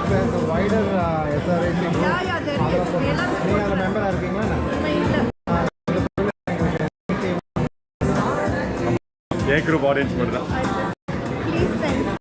there's a wider SREC group. Yeah, there is. You are a member of the group audience. Please send.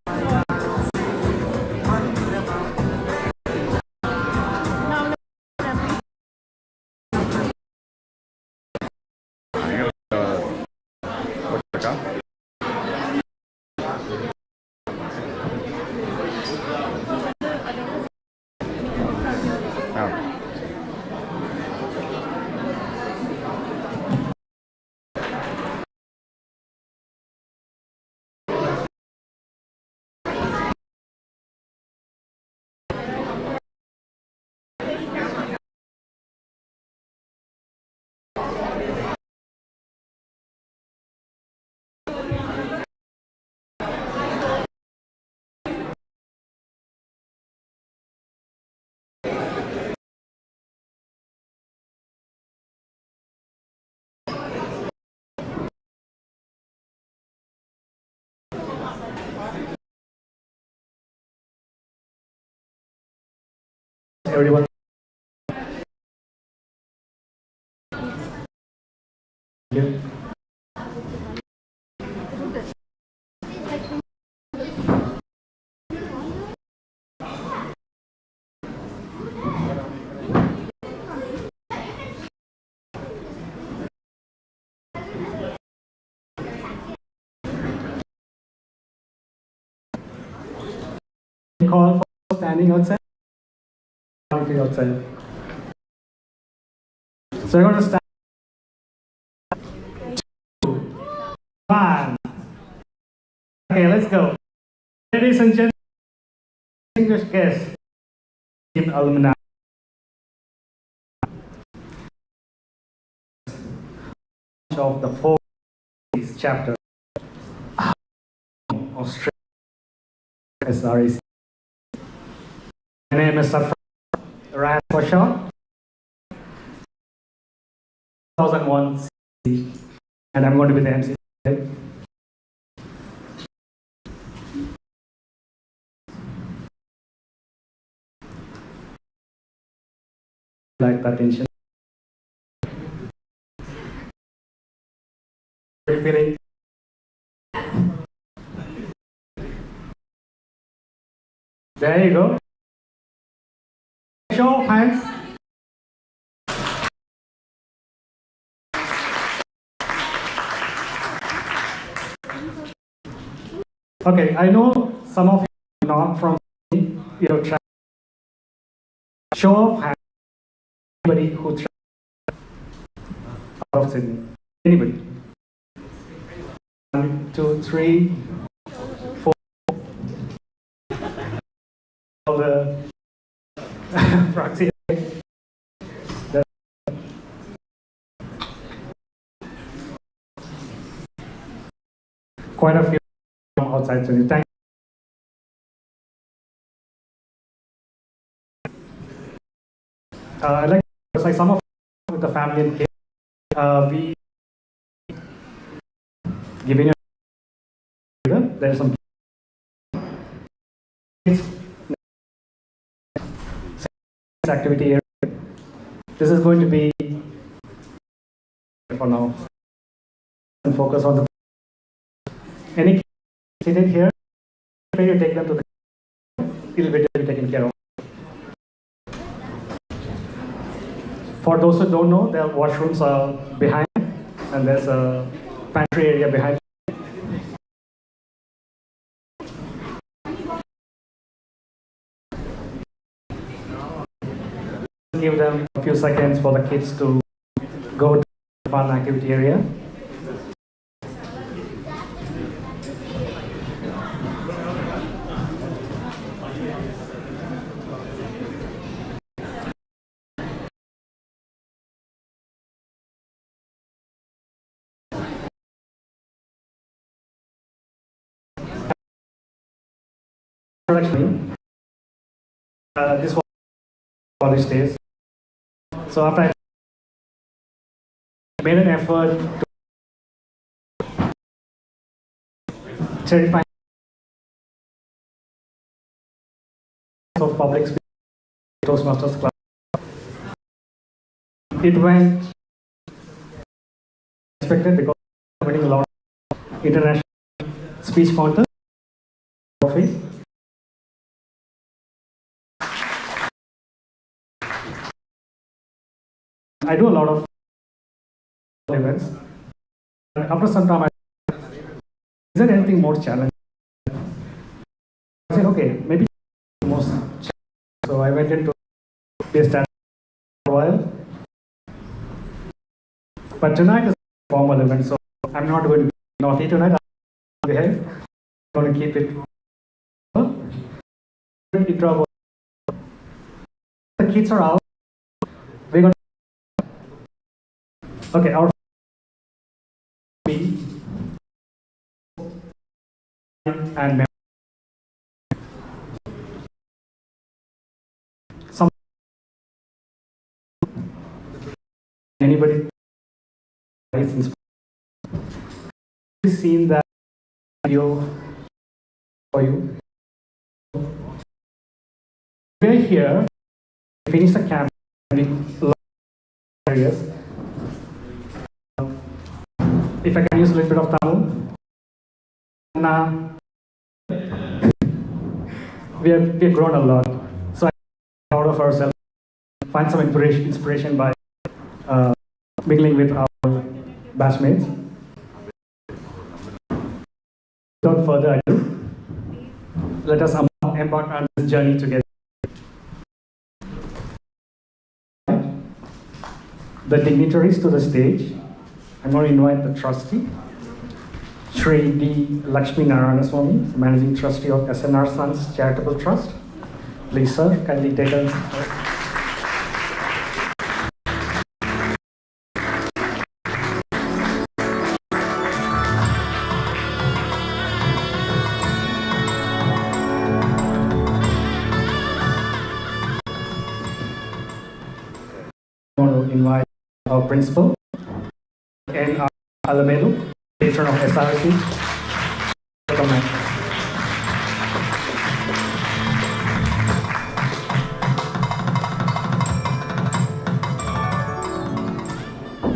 Everyone. Thank you. Call for standing outside. Outside. So you're going to start. 2, 1. Okay, let's go. Ladies and gentlemen, distinguished guests, team alumni. Of the 4th chapter, Australian SREC. My name is Ryan for short. 2001, and I'm going to be the MC. Like that tension. Feeling. There you go. Show of hands. Okay, I know some of you are not from your tribe. Show of hands. Anybody who travels out of Sydney. Anybody? 1, 2, 3, 4. All the proxy. Quite a few from outside Sydney. Thank you. I'd like to say some of with the family and kids. We giving a there's some activity area. This is going to be for now and focus on the any kids seated here. You take them to the it'll be taken care of. For those who don't know, the washrooms are behind and there's a pantry area behind. Give them a few seconds for the kids to go to the fun activity area. This was college days. So after I made an effort to certify of public speaking Toastmasters Club. It went expected because we're winning a lot of international speech contests. Trophy. I do a lot of events. After some time, is there anything more challenging? I said, okay, maybe most challenging. So I went into be a stand for a while. But tonight is a formal event, so I'm not going to be naughty tonight. I'm behave. I'm going to keep it. The kids are out. We're going to. Okay, our B and some anybody is seen that video for you. We're here, finish the camp in areas. If I can use a little bit of Tamil. We've grown a lot. So I'm proud of ourselves. Find some inspiration by mingling with our batchmates. Without further ado, let us embark on this journey together. The dignitaries to the stage. I'm going to invite the trustee, Shri D. Lakshmi Narayanaswamy, Managing Trustee of SNR Sons Charitable Trust. Please, sir, kindly take us. I want to invite our principal, N. Alamelu, patron of SREC. Welcome, ma'am.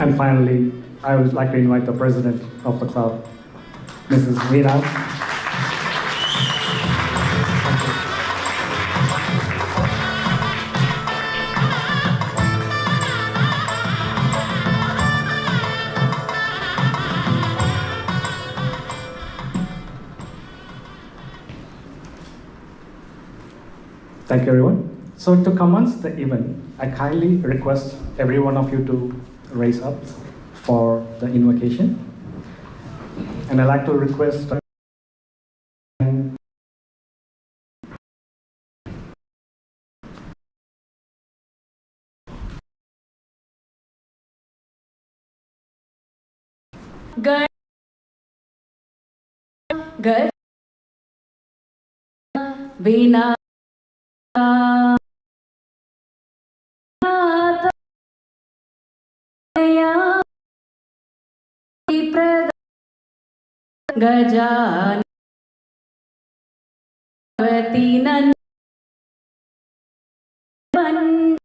And finally, I would like to invite the president of the club, Mrs. Veena. Thank you, everyone. So to commence the event, I kindly request every one of you to raise up for the invocation. And I'd like to request Good. Good. Veena. Gajan Vatinan Javan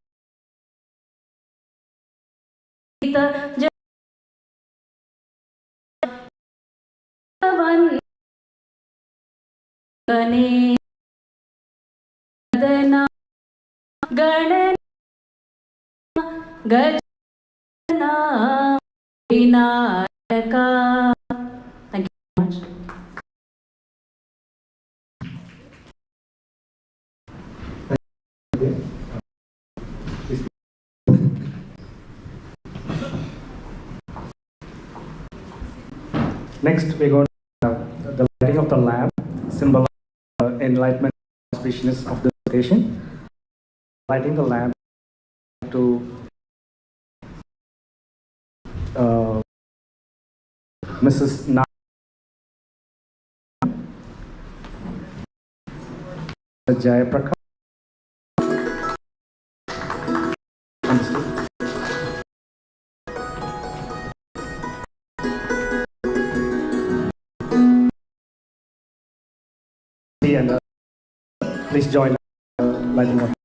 Gane Dana Ganan Gajana Vinayaka. Thank you so much. Next, we're going to have the lighting of the lamp, symbol of enlightenment and auspiciousness of the occasion. Lighting the lamp to Mrs. Jayaprakash. And please join lighting up.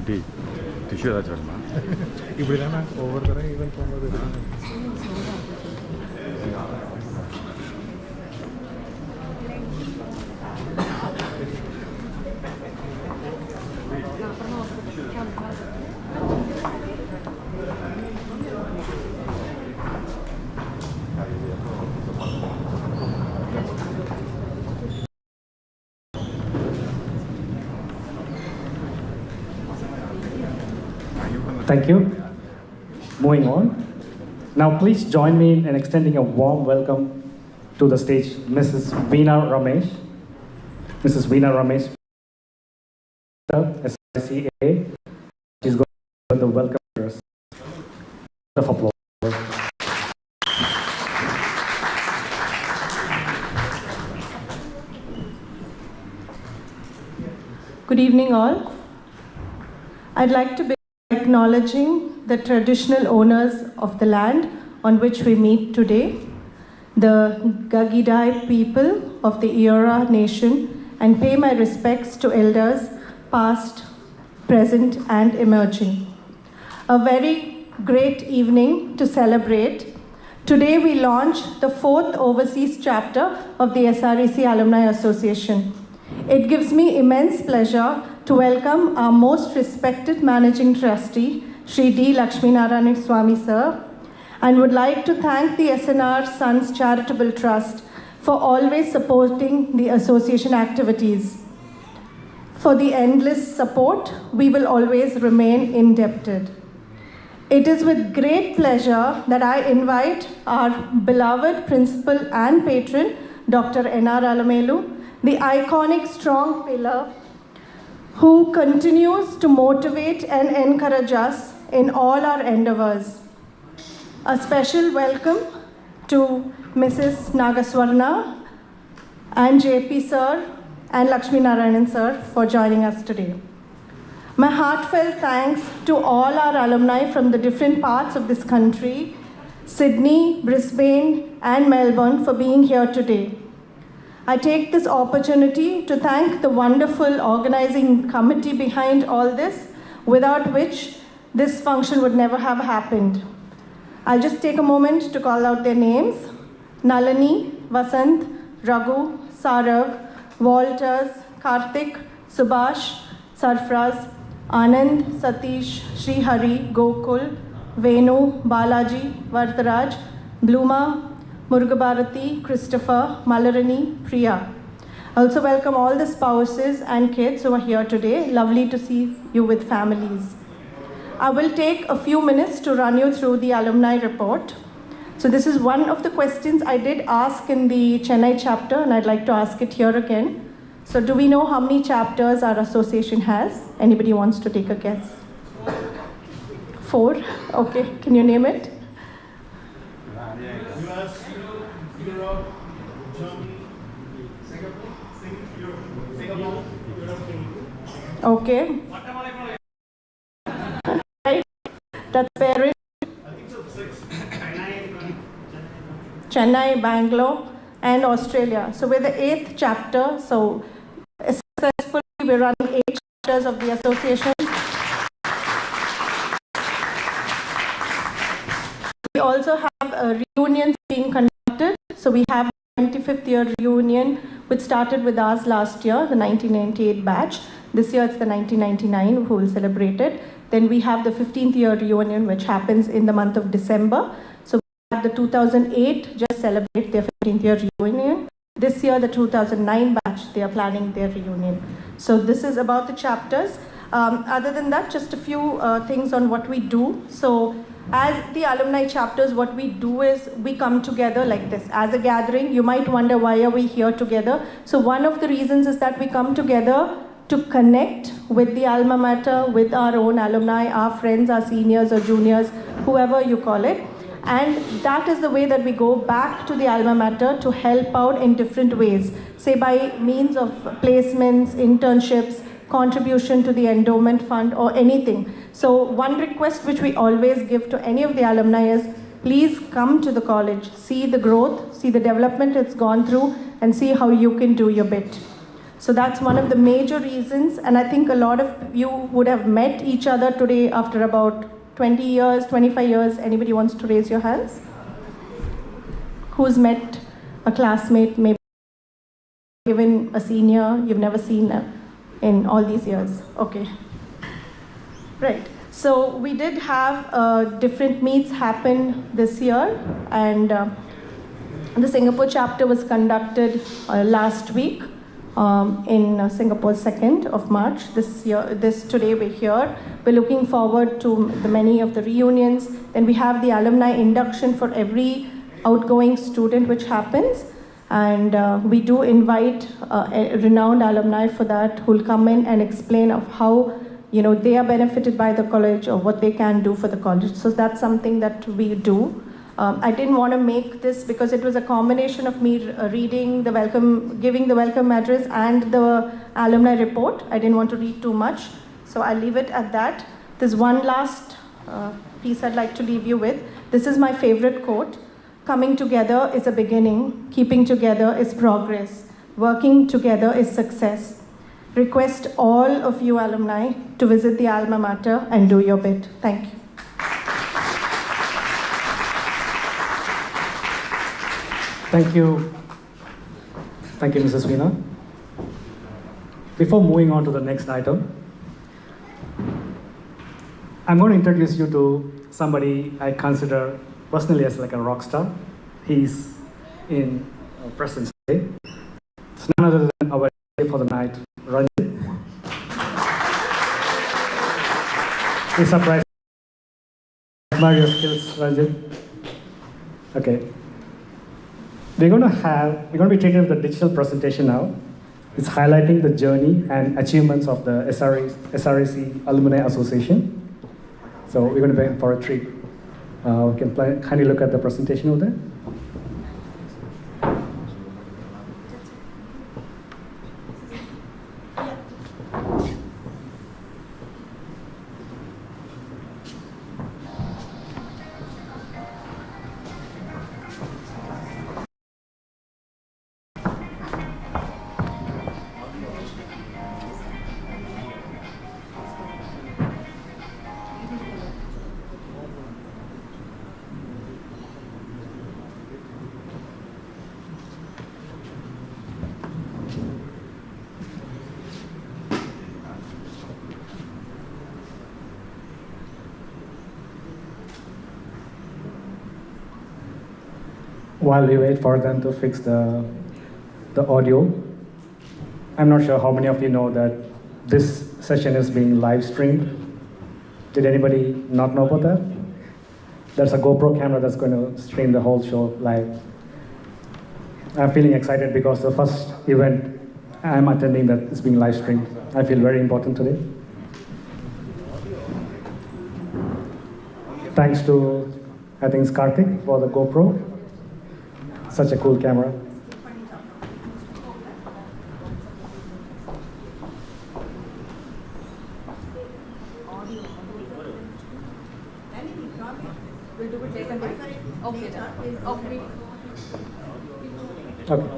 Okay. Tissue that's all. ഇവിടെയാണ് over തന്നെ even പോകുന്നത് Thank you. Moving on. Now please join me in extending a warm welcome to the stage, Mrs. Veena Ramesh. Mrs. Veena Ramesh, SREC. She's going to the welcome address. Of applause. Good evening all. I'd like to begin by acknowledging the traditional owners of the land on which we meet today, the Gagidai people of the Eora Nation, and pay my respects to elders past, present and emerging. A very great evening to celebrate. Today we launch the 4th overseas chapter of the SREC Alumni Association. It gives me immense pleasure to welcome our most respected Managing Trustee, Shri D. Lakshminarayan Swami Sir, and would like to thank the SNR Sons Charitable Trust for always supporting the association activities. For the endless support, we will always remain indebted. It is with great pleasure that I invite our beloved principal and patron, Dr. N.R. Alamelu, the iconic strong pillar who continues to motivate and encourage us in all our endeavors. A special welcome to Mrs. Nagaswarna and JP sir and Lakshmi Narayanan sir for joining us today. My heartfelt thanks to all our alumni from the different parts of this country, Sydney, Brisbane, and Melbourne for being here today. I take this opportunity to thank the wonderful organizing committee behind all this, without which this function would never have happened. I'll just take a moment to call out their names: Nalini, Vasant, Raghu, Sarav, Walters, Karthik, Subhash, Sarfraz, Anand, Satish, Srihari, Gokul, Venu, Balaji, Vardharaj, Bluma, Murugabharati, Christopher, Malarani, Priya. I also welcome all the spouses and kids who are here today. Lovely to see you with families. I will take a few minutes to run you through the alumni report. So this is one of the questions I did ask in the Chennai chapter, and I'd like to ask it here again. So do we know how many chapters our association has? Anybody wants to take a guess? 4? Okay, can you name it? US, Europe, Germany, Singapore. Okay. Right, that's fair. Chennai, Bangalore, and Australia. So we're the 8th chapter. So successfully we're running 8 chapters of the association. We also have a reunion being conducted. So we have the 25th year reunion, which started with us last year, the 1998 batch. This year it's the 1999 who will celebrate it. Then we have the 15th year reunion, which happens in the month of December. So we have the 2008 just celebrate their 15th year reunion. This year, the 2009 batch, they are planning their reunion. So this is about the chapters. Other than that, just a few things on what we do. So as the alumni chapters, what we do is we come together like this as a gathering. You might wonder, why are we here together? So one of the reasons is that we come together to connect with the alma mater, with our own alumni, our friends, our seniors or juniors, whoever you call it. And that is the way that we go back to the alma mater to help out in different ways, say by means of placements, internships, contribution to the endowment fund or anything. So one request which we always give to any of the alumni is, please come to the college, see the growth, see the development it's gone through, and see how you can do your bit. So that's one of the major reasons, and I think a lot of you would have met each other today after about 20 years, 25 years. Anybody wants to raise your hands? Who's met a classmate, maybe even a senior you've never seen in all these years? Okay. Right. So we did have different meets happen this year, and the Singapore chapter was conducted last week in Singapore, 2nd of March. Today we're here. We're looking forward to the many of the reunions. Then we have the alumni induction for every outgoing student, which happens. And we do invite renowned alumni for that, who'll come in and explain of how they are benefited by the college or what they can do for the college. So that's something that we do. I didn't want to make this because it was a combination of me giving the welcome address and the alumni report. I didn't want to read too much, so I'll leave it at that. There's one last piece I'd like to leave you with. This is my favorite quote. Coming together is a beginning. Keeping together is progress. Working together is success. Request all of you alumni to visit the alma mater and do your bit. Thank you. Thank you. Thank you, Mrs. Veena. Before moving on to the next item, I'm going to introduce you to somebody I consider personally as like a rock star. He's in presence today. It's none other than our DJ for the night, Ranjit. Please surprise. Admire your skills, Ranjit. Okay. We're going to be treated with a digital presentation now. It's highlighting the journey and achievements of the SREC Alumni Association. So we're going to be in for a treat. We can kindly look at the presentation over there. While we wait for them to fix the audio, I'm not sure how many of you know that this session is being live streamed. Did anybody not know about that? There's a GoPro camera that's going to stream the whole show live. I'm feeling excited because the first event I'm attending that is being live streamed. I feel very important today. Thanks to, I think it's Karthik for the GoPro. Such a cool camera. Okay.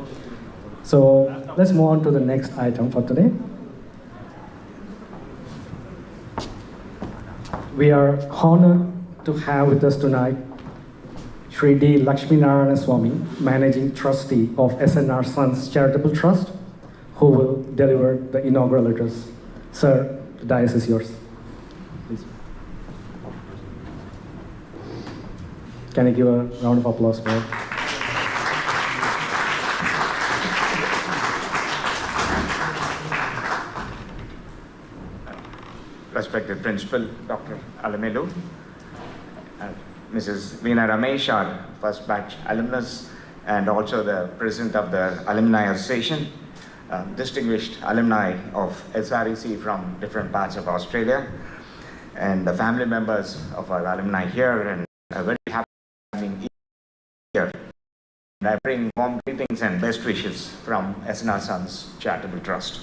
So let's move on to the next item for today. We are honored to have with us tonight Shri D. Lakshmi Narayana Swami, Managing Trustee of SNR Sons Charitable Trust, who will deliver the inaugural address. Sir, the dais is yours. Please. Can you give a round of applause for it? Respected Principal Dr. Alamelu, Mrs. Veena Ramesh, our first batch alumnus, and also the President of the Alumni Association, distinguished alumni of SREC from different parts of Australia, and the family members of our alumni here, and I'm very happy being here. And I bring warm greetings and best wishes from SNR Sons Charitable Trust.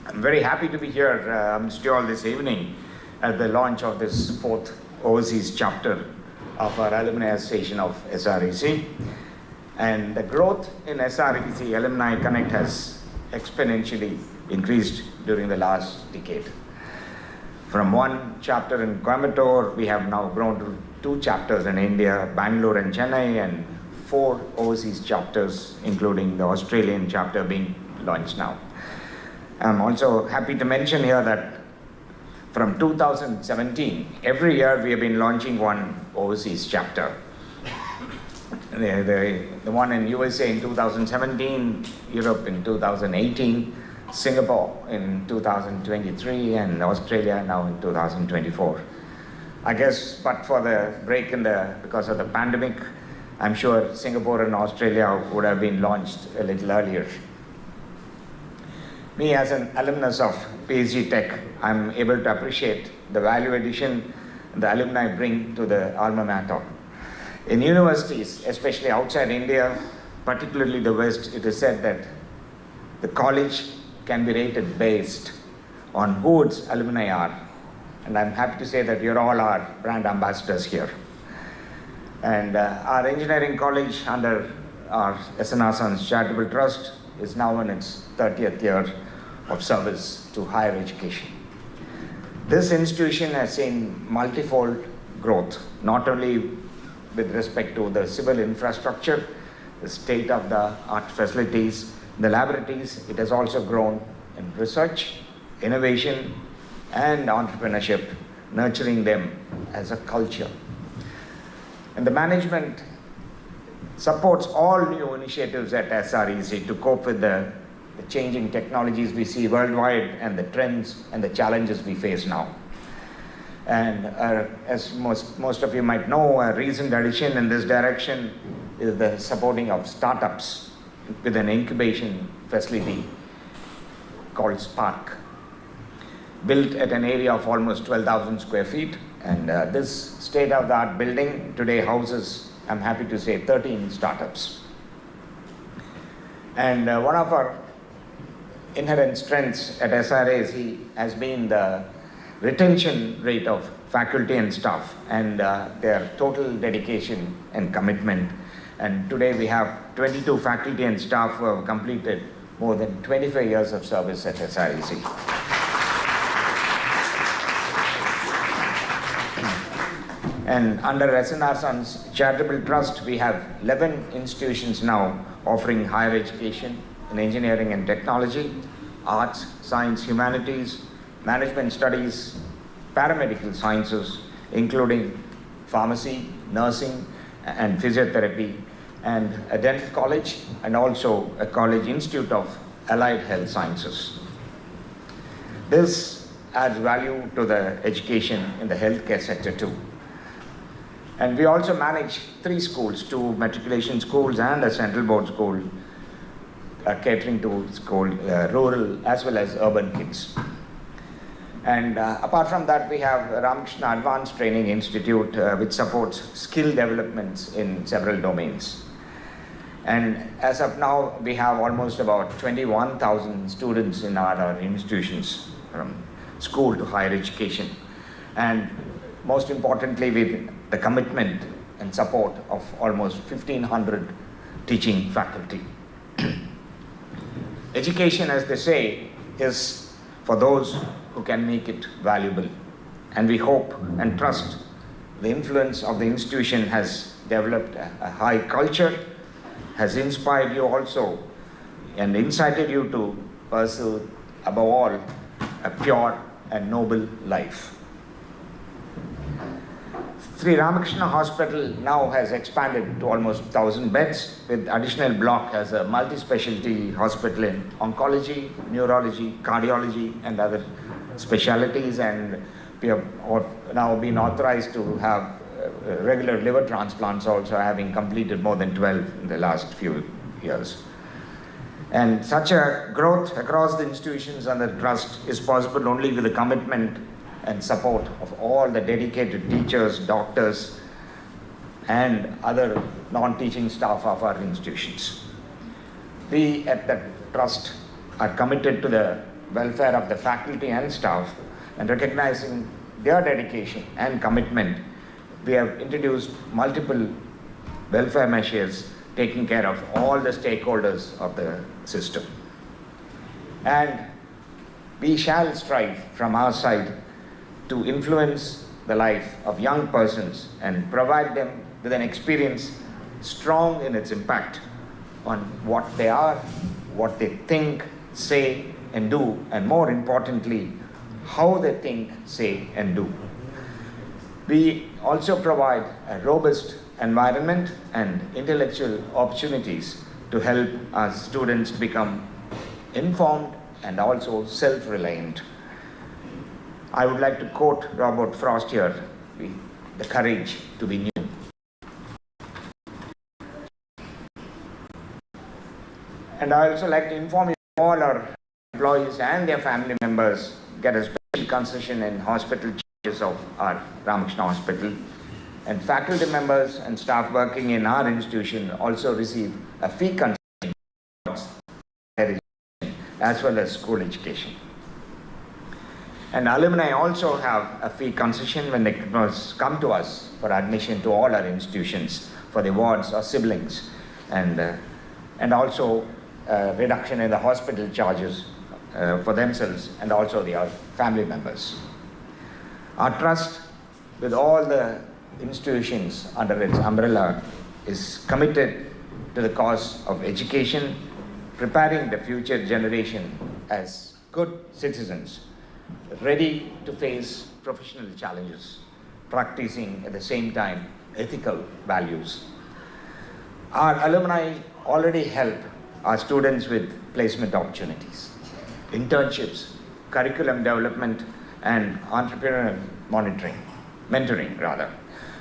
I'm very happy to be here amidst you all this evening at the launch of this 4th overseas chapter of our Alumni Association of SREC. And the growth in SREC Alumni Connect has exponentially increased during the last decade. From one chapter in Coimbatore, we have now grown to 2 chapters in India, Bangalore and Chennai, and 4 overseas chapters, including the Australian chapter being launched now. I'm also happy to mention here that from 2017, every year we have been launching one overseas chapter. The one in USA in 2017, Europe in 2018, Singapore in 2023, and Australia now in 2024. I guess, but for the break because of the pandemic, I'm sure Singapore and Australia would have been launched a little earlier. Me as an alumnus of PSG Tech, I'm able to appreciate the value addition the alumni bring to the alma mater. In universities, especially outside India, particularly the West, it is said that the college can be rated based on who its alumni are. And I'm happy to say that you're all our brand ambassadors here. And our engineering college under our SNR Sons Charitable Trust is now in its 30th year of service to higher education. This institution has seen multifold growth, not only with respect to the civil infrastructure, the state-of-the-art facilities, the laboratories. It has also grown in research, innovation, and entrepreneurship, nurturing them as a culture. And the management supports all new initiatives at SREC to cope with the changing technologies we see worldwide and the trends and the challenges we face now. And as most of you might know, a recent addition in this direction is the supporting of startups with an incubation facility called Spark, built at an area of almost 12,000 square feet. And this state-of-the-art building today houses, I'm happy to say, 13 startups. And one of our inherent strengths at SREC has been the retention rate of faculty and staff and their total dedication and commitment. And today we have 22 faculty and staff who have completed more than 25 years of service at SREC. And under SNR Sons Charitable Trust, we have 11 institutions now offering higher education in engineering and technology, arts, science, humanities, management studies, paramedical sciences, including pharmacy, nursing, and physiotherapy, and a dental college, and also a college institute of allied health sciences. This adds value to the education in the healthcare sector too. And we also manage 3 schools, 2 matriculation schools and a central board school, catering to school, rural as well as urban kids. And apart from that, we have Ramakrishna Advanced Training Institute, which supports skill developments in several domains. And as of now, we have almost about 21,000 students in our institutions, from school to higher education. And most importantly, with the commitment and support of almost 1,500 teaching faculty. Education, as they say, is for those who can make it valuable. And we hope and trust the influence of the institution has developed a high culture, has inspired you also, and incited you to pursue, above all, a pure and noble life. Sri Ramakrishna Hospital now has expanded to almost 1,000 beds, with additional block as a multi-specialty hospital in oncology, neurology, cardiology, and other specialties. And we have now been authorized to have regular liver transplants also, having completed more than 12 in the last few years. And such a growth across the institutions and the trust is possible only with the commitment and support of all the dedicated teachers, doctors, and other non-teaching staff of our institutions. We at the Trust are committed to the welfare of the faculty and staff, and recognizing their dedication and commitment, we have introduced multiple welfare measures taking care of all the stakeholders of the system. And we shall strive from our side to influence the life of young persons and provide them with an experience strong in its impact on what they are, what they think, say, and do, and more importantly, how they think, say, and do. We also provide a robust environment and intellectual opportunities to help our students become informed and also self-reliant. I would like to quote Robert Frost here, the courage to be new. And I also like to inform you all our employees and their family members get a special concession in hospital charges of our Ramakrishna Hospital. And faculty members and staff working in our institution also receive a fee concession as well as school education. And alumni also have a fee concession when they come to us for admission to all our institutions for the wards or siblings, and also reduction in the hospital charges for themselves and also their family members. Our trust with all the institutions under its umbrella is committed to the cause of education, preparing the future generation as good citizens, ready to face professional challenges, practicing at the same time ethical values. Our alumni already help our students with placement opportunities, internships, curriculum development, and entrepreneurial mentoring rather.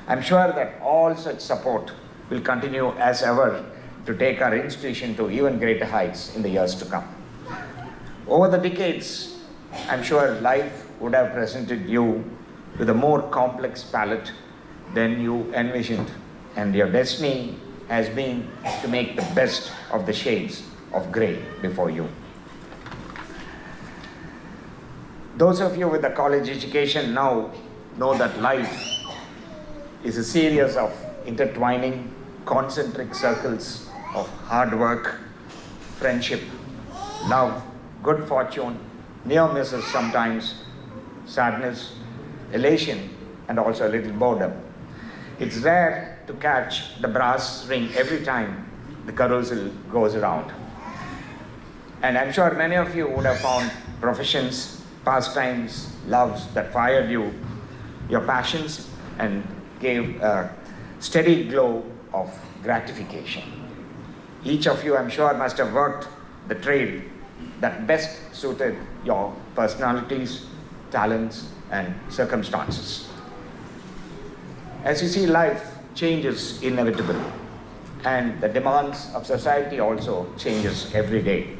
I'm sure that all such support will continue as ever to take our institution to even greater heights in the years to come. Over the decades, I'm sure life would have presented you with a more complex palette than you envisioned, and your destiny has been to make the best of the shades of grey before you. Those of you with a college education now know that life is a series of intertwining, concentric circles of hard work, friendship, love, good fortune, near misses sometimes, sadness, elation, and also a little boredom. It's rare to catch the brass ring every time the carousel goes around. And I'm sure many of you would have found professions, pastimes, loves that fired you, your passions, and gave a steady glow of gratification. Each of you, I'm sure, must have worked the trade that best suited your personalities, talents, and circumstances. As you see, life change is inevitable, and the demands of society also changes every day.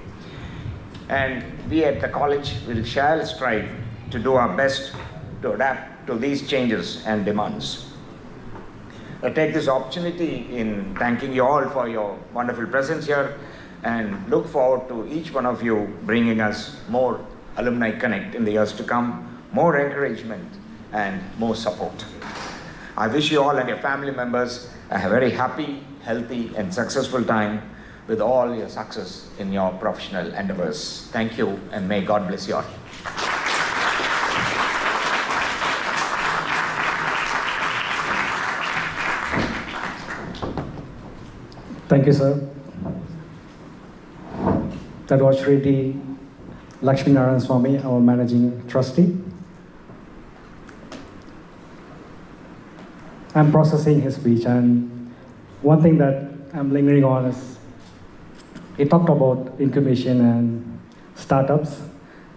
And we at the college shall strive to do our best to adapt to these changes and demands. I take this opportunity in thanking you all for your wonderful presence here, and look forward to each one of you bringing us more Alumni Connect in the years to come, more encouragement and more support. I wish you all and your family members a very happy, healthy and successful time with all your success in your professional endeavors. Thank you, and may God bless you all. Thank you, sir. That was Shri Lakshmi Narayan Swami, our managing trustee. I'm processing his speech, and one thing that I'm lingering on is he talked about incubation and startups.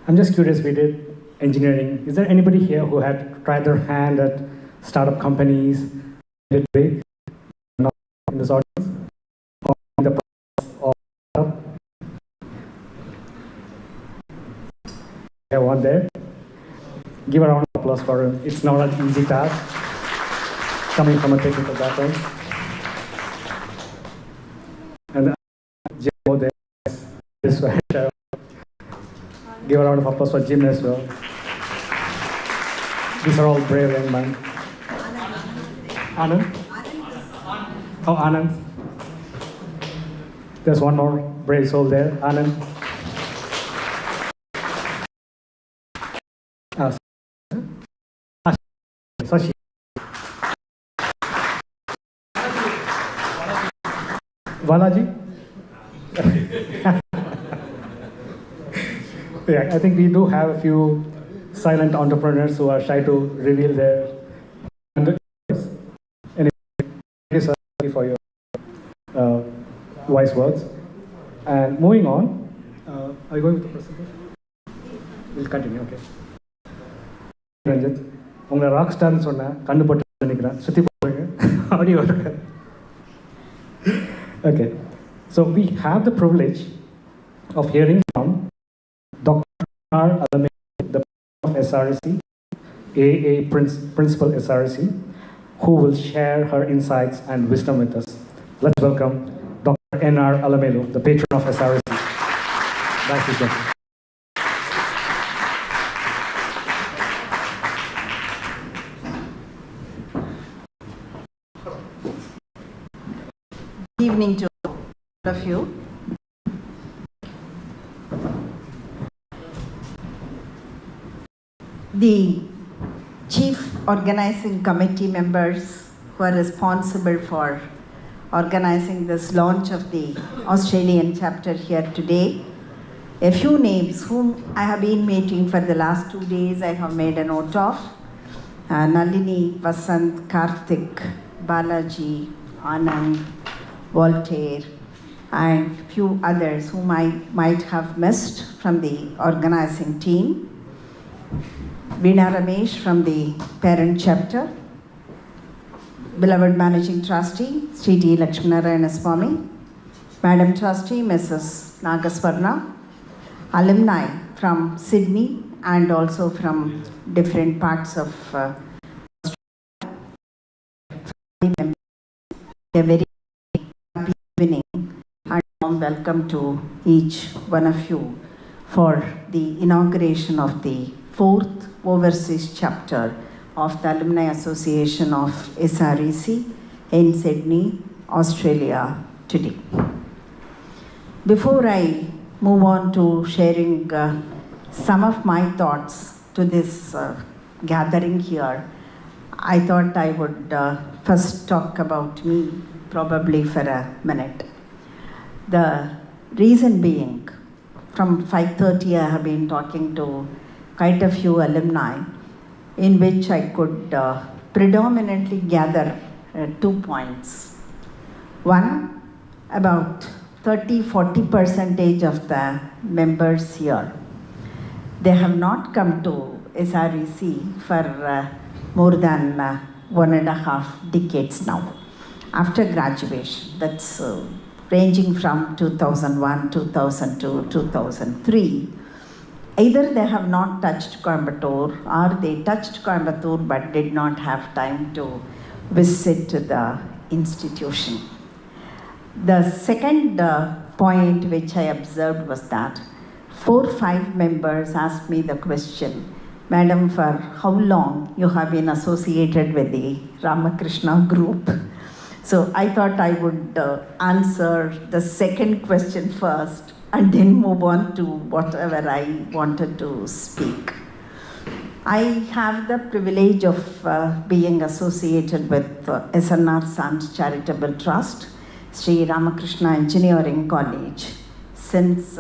I'm just curious, we did engineering. Is there anybody here who had tried their hand at startup companies? Did big? Not in this audience? Or in the process of startup? We have one there. Give a round of applause for him. It's not an easy task, coming from a technical background. And Jim over there, this way. Give a round of applause for Jim as well. These are all brave young men. Anand? Oh, Anand. There's one more brave soul there. Anand. Sashi. Balaji? Yeah, I think we do have a few silent entrepreneurs who are shy to reveal their. Anyway, thank you, sir, for your wise words. And moving on, are you going with the presentation? We'll continue, okay. Ranjit, உங்களை rock ஸ்டார்னு சொன்னேன், கண்டுபட்டு நினைக்கிறேன், சுற்றி போடுங்க, audio இருக்கு. Okay, so we have the privilege of hearing from Dr. Alamelu, the Principal of SREC, AA Principal SREC, who will share her insights and wisdom with us. Let's welcome Dr. N.R. Alamelu, the patron of SREC. Thank you, sir. Good evening to all of you. The chief organizing committee members who are responsible for organizing this launch of the Australian chapter here today, a few names whom I have been meeting for the last 2 days, I have made a note of. Nalini, Vasant, Karthik, Balaji, Anand, Voltaire, and few others whom I might have missed from the organizing team. Veena Ramesh from the parent chapter, beloved managing trustee, Sri Lakshmi Narayan Swami, Madam Trustee Mrs. Nagaswarna, alumni from Sydney and also from different parts of Australia. A very happy evening and warm welcome to each one of you for the inauguration of the 4th Overseas Chapter of the Alumni Association of SREC in Sydney, Australia today. Before I move on to sharing some of my thoughts to this gathering here, I thought I would first talk about me, probably for a minute. The reason being, from 5:30 I have been talking to quite a few alumni, in which I could predominantly gather 2 points. One, about 30-40% of the members here, they have not come to SREC for more than 1.5 decades now, after graduation. That's ranging from 2001, 2002, 2003. Either they have not touched Coimbatore or they touched Coimbatore but did not have time to visit the institution. The second point which I observed was that 4 or 5 members asked me the question, Madam, for how long you have been associated with the Ramakrishna group? So I thought I would answer the second question first and then move on to whatever I wanted to speak. I have the privilege of being associated with SNR Sons Charitable Trust, Sri Ramakrishna Engineering College, since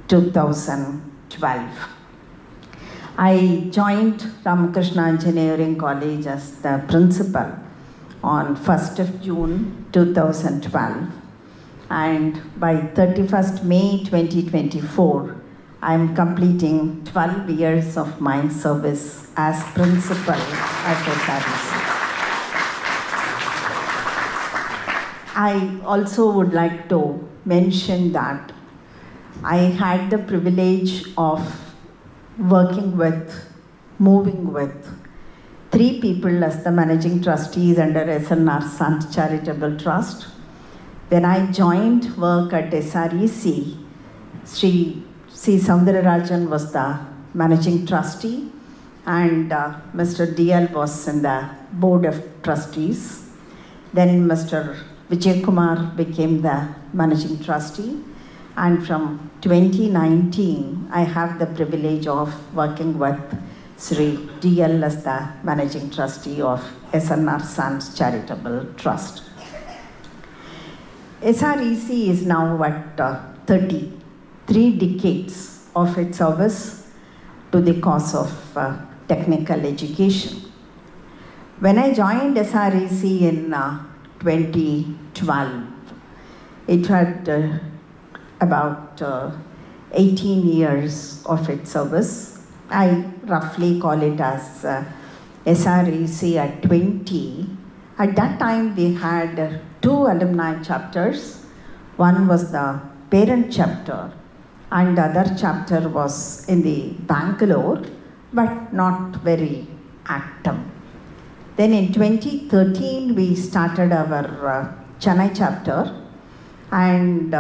2012. I joined Ramakrishna Engineering College as the principal on 1st of June 2012, and by 31st May 2024, I am completing 12 years of my service as principal at SREC. I also would like to mention that I had the privilege of moving with 3 people as the managing trustees under SNR Sons Charitable Trust. When I joined work at SREC, Sri C. Soundararajan was the managing trustee and Mr. DL was in the board of trustees. Then Mr. Vijay Kumar became the managing trustee, and from 2019 I have the privilege of working with Sri DL as the managing trustee of SNR Sons Charitable Trust. SREC is now at 33 decades of its service to the cause of technical education. When I joined SREC in 2012, it had about 18 years of its service. I roughly call it as SREC at 20. At that time, we had 2 alumni chapters. One was the parent chapter, and the other chapter was in the Bangalore, but not very active. Then in 2013, we started our Chennai chapter, and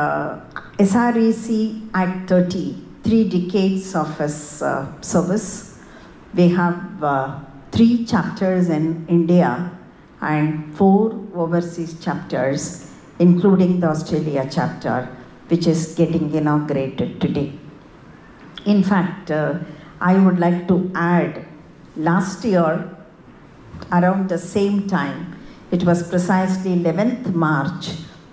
SREC at 33 decades of its service. We have 3 chapters in India and 4 overseas chapters, including the Australia chapter, which is getting inaugurated today. In fact, I would like to add, last year, around the same time, it was precisely 11th March,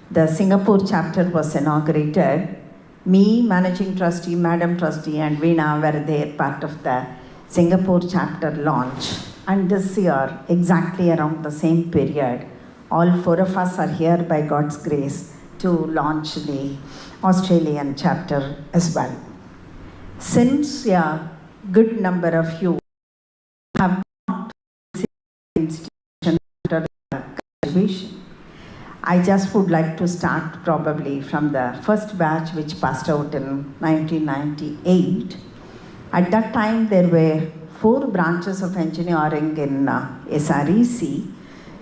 the Singapore chapter was inaugurated. Me, managing trustee, madam trustee, and Veena were there, part of the Singapore chapter launch. And this year, exactly around the same period, all 4 of us are here by God's grace to launch the Australian chapter as well. Since a good number of you have not visited the institution after graduation, I just would like to start probably from the first batch which passed out in 1998. At that time, there were 4 branches of engineering in SREC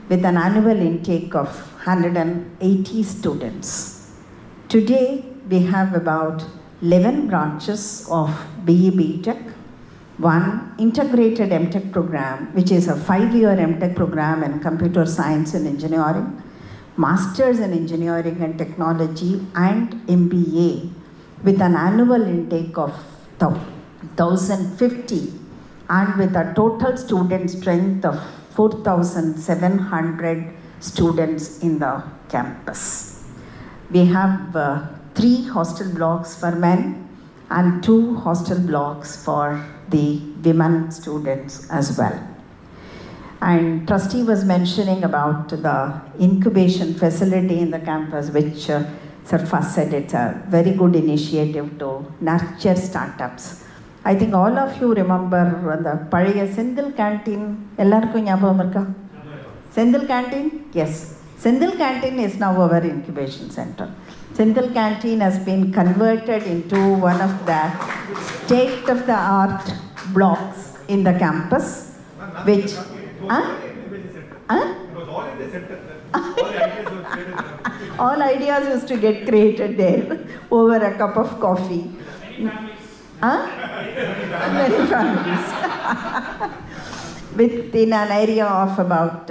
with an annual intake of 180 students. Today, we have about 11 branches of BE BTech, 1 integrated MTech program, which is a 5-year MTech program in computer science and engineering, Masters in Engineering and Technology, and MBA with an annual intake of 1,050 and with a total student strength of 4,700 students in the campus. We have 3 hostel blocks for men and 2 hostel blocks for the women students as well. And trustee was mentioning about the incubation facility in the campus, which Sir Fas said it's a very good initiative to nurture startups. I think all of you remember the Pazhaya Sendil canteen. Ellarkku nyabagam irukka? Sendil canteen? Yes. Sendil canteen is now our incubation center. Sendil canteen has been converted into one of the state-of-the-art blocks in the campus, which all ideas used to get created there over a cup of coffee. Many families. Within an area of about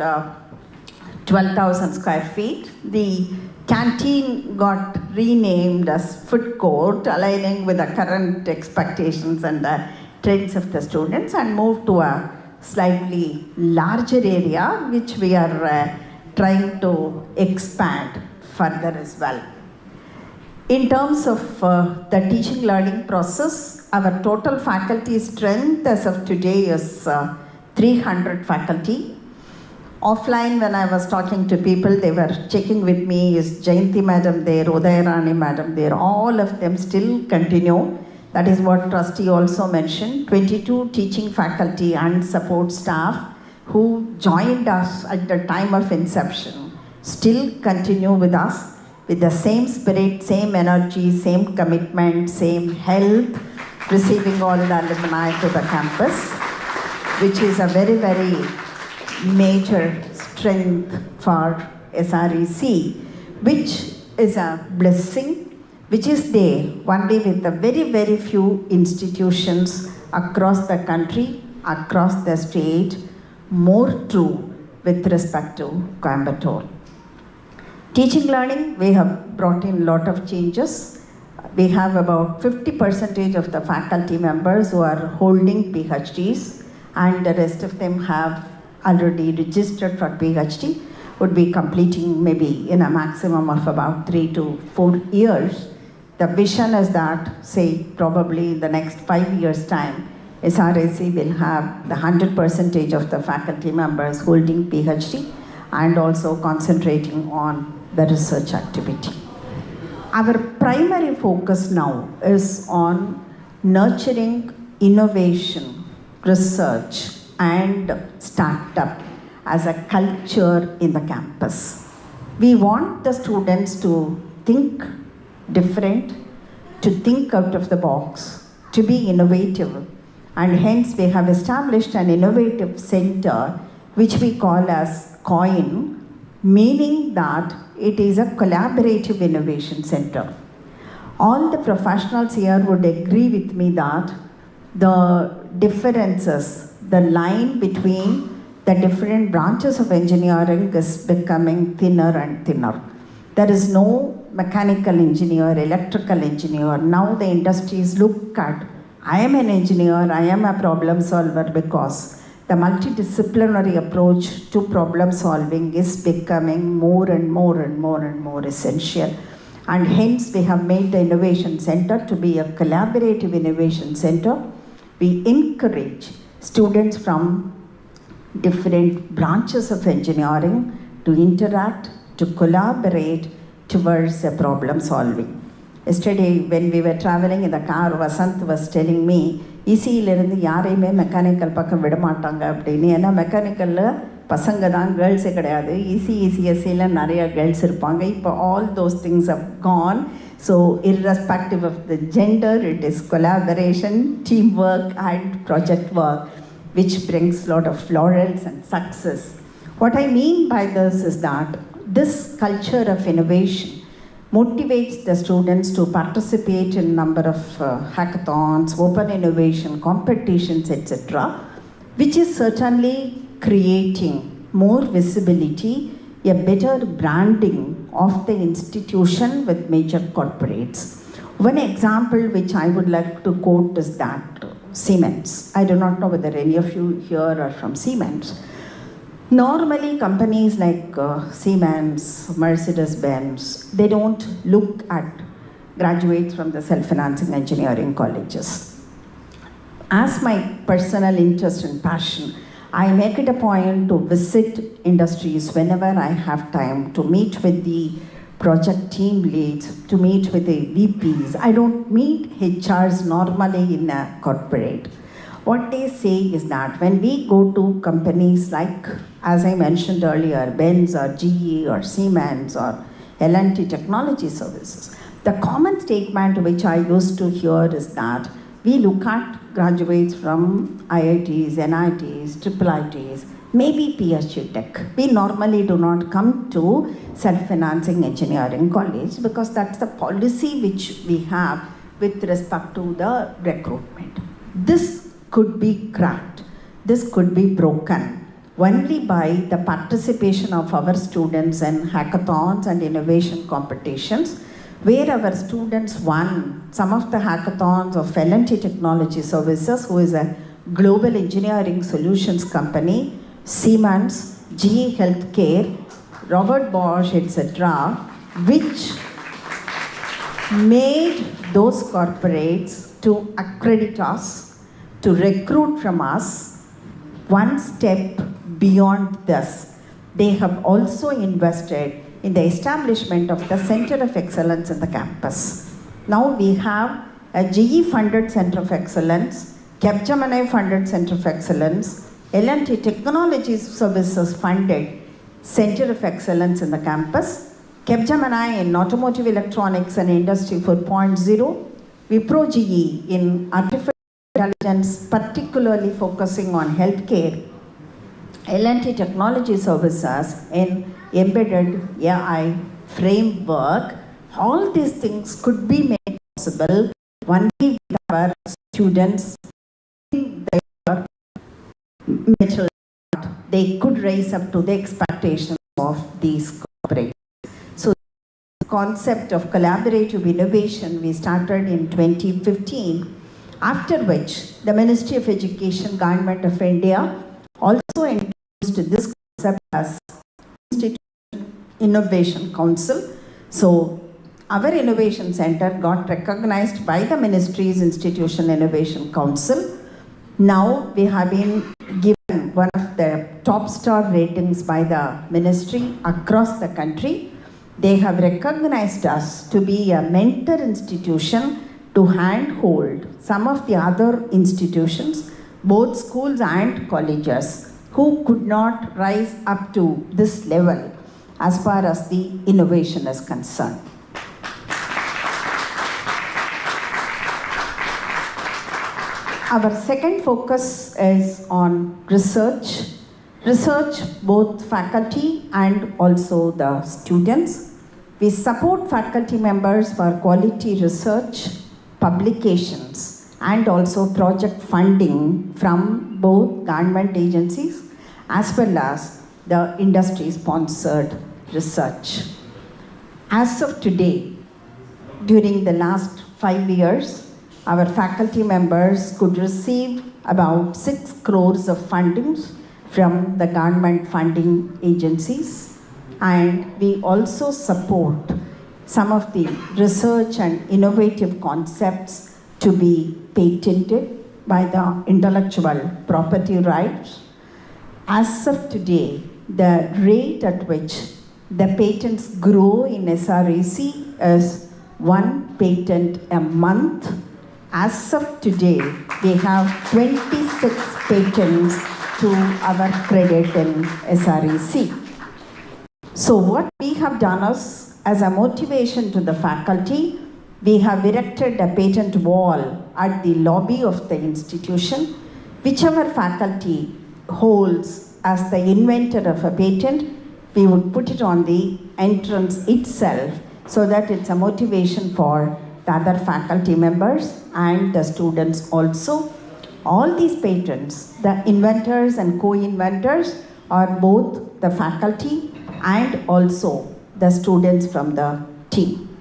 12,000 square feet, the canteen got renamed as food court, aligning with the current expectations and the trends of the students, and moved to a slightly larger area, which we are trying to expand further as well. In terms of the teaching learning process, our total faculty strength as of today is 300 faculty. Offline, when I was talking to people, they were checking with me, is Jayanti madam there, Udayarani madam there, all of them still continue. That is what trustee also mentioned. 22 teaching faculty and support staff who joined us at the time of inception still continue with us with the same spirit, same energy, same commitment, same health, receiving all the alumni to the campus, which is a very, very major strength for SREC, which is a blessing, which is there only with the very, very few institutions across the country, across the state, more true with respect to Coimbatore. Teaching learning, we have brought in a lot of changes. We have about 50% of the faculty members who are holding PhDs, and the rest of them have already registered for PhD, would be completing maybe in a maximum of about 3 to 4 years. The vision is that, say, probably in the next 5 years' time, SREC will have the 100% of the faculty members holding PhD and also concentrating on the research activity. Our primary focus now is on nurturing innovation, research, and startup as a culture in the campus. We want the students to think different, to think out of the box, to be innovative, and hence we have established an innovative center which we call as COIN, meaning that it is a collaborative innovation center. All the professionals here would agree with me that the differences, the line between the different branches of engineering is becoming thinner and thinner. There is no mechanical engineer, electrical engineer. Now the industries look at, I am an engineer, I am a problem solver, because the multidisciplinary approach to problem solving is becoming more and more and more and more essential. And hence we have made the Innovation Center to be a collaborative innovation center. We encourage students from different branches of engineering to interact, to collaborate towards a problem solving. Yesterday, when we were traveling in the car, Vasant was telling me, ECE-ல இருந்து யாரையுமே mechanical பக்கம் விட மாட்டாங்க அப்படின்னு. ஏன்னா மெக்கானிக்கல்ல பசங்க தான் கேர்ள்ஸே கிடையாது. ECECSCல நிறைய கேர்ள்ஸ் இருப்பாங்க. இப்போ all those things have gone. So irrespective of the gender, it is collaboration, teamwork and project work which brings a lot of laurels and success. What I mean by this is that this culture of innovation motivates the students to participate in number of hackathons, open innovation competitions, etc., which is certainly creating more visibility, a better branding of the institution with major corporates. One example which I would like to quote is that Siemens. I do not know whether any of you here are from Siemens. Normally companies like Siemens, Mercedes-Benz, they don't look at graduates from the self-financing engineering colleges. As my personal interest and passion, I make it a point to visit industries whenever I have time, to meet with the project team leads, to meet with the VPs. I don't meet HRs normally in a corporate. What they say is that when we go to companies like, as I mentioned earlier, Benz or GE or Siemens or L&T Technology Services, the common statement which I used to hear is that we look at graduates from IITs, NITs, IIITs, maybe PhD Tech. We normally do not come to self-financing engineering college because that's the policy which we have with respect to the recruitment. This could be cracked. This could be broken only by the participation of our students in hackathons and innovation competitions, where our students won some of the hackathons of L&T Technology Services, who is a global engineering solutions company, Siemens, GE Healthcare, Robert Bosch, etc., which made those corporates to accredit us, to recruit from us one step beyond this. They have also invested in the establishment of the Center of Excellence in the campus. Now we have a GE funded Center of Excellence, Capgemini funded Center of Excellence, L&T Technology Services funded Center of Excellence in the campus, Capgemini in automotive electronics and industry 4.0, Wipro GE in artificial intelligence, particularly focusing on healthcare, L&T Technology Services in embedded AI framework. All these things could be made possible only with our students in their mental art. They could raise up to the expectations of these corporates. So the concept of collaborative innovation we started in 2015, after which the Ministry of Education, Government of India also introduced this concept as Institution Innovation Council. So our innovation center got recognized by the Ministry's Institution Innovation Council. Now we have been given one of the top star ratings by the ministry across the country. They have recognized us to be a mentor institution to handhold some of the other institutions, both schools and colleges, who could not rise up to this level as far as the innovation is concerned. Our second focus is on research. Research, both faculty and also the students. We support faculty members for quality research, publications, and also project funding from both government agencies as well as the industry-sponsored research. As of today, during the last 5 years, our faculty members could receive about 6 crores of fundings from the government funding agencies, and we also support some of the research and innovative concepts to be patented by the intellectual property rights. As of today, the rate at which the patents grow in SREC is 1 patent a month. As of today, we have 26 patents to our credit in SREC. So what we have done is, as a motivation to the faculty, we have erected a patent wall at the lobby of the institution. Whichever faculty holds as the inventor of a patent, we would put it on the entrance itself so that it's a motivation for the other faculty members and the students also. All these patents, the inventors and co-inventors are both the faculty and also the students from the team.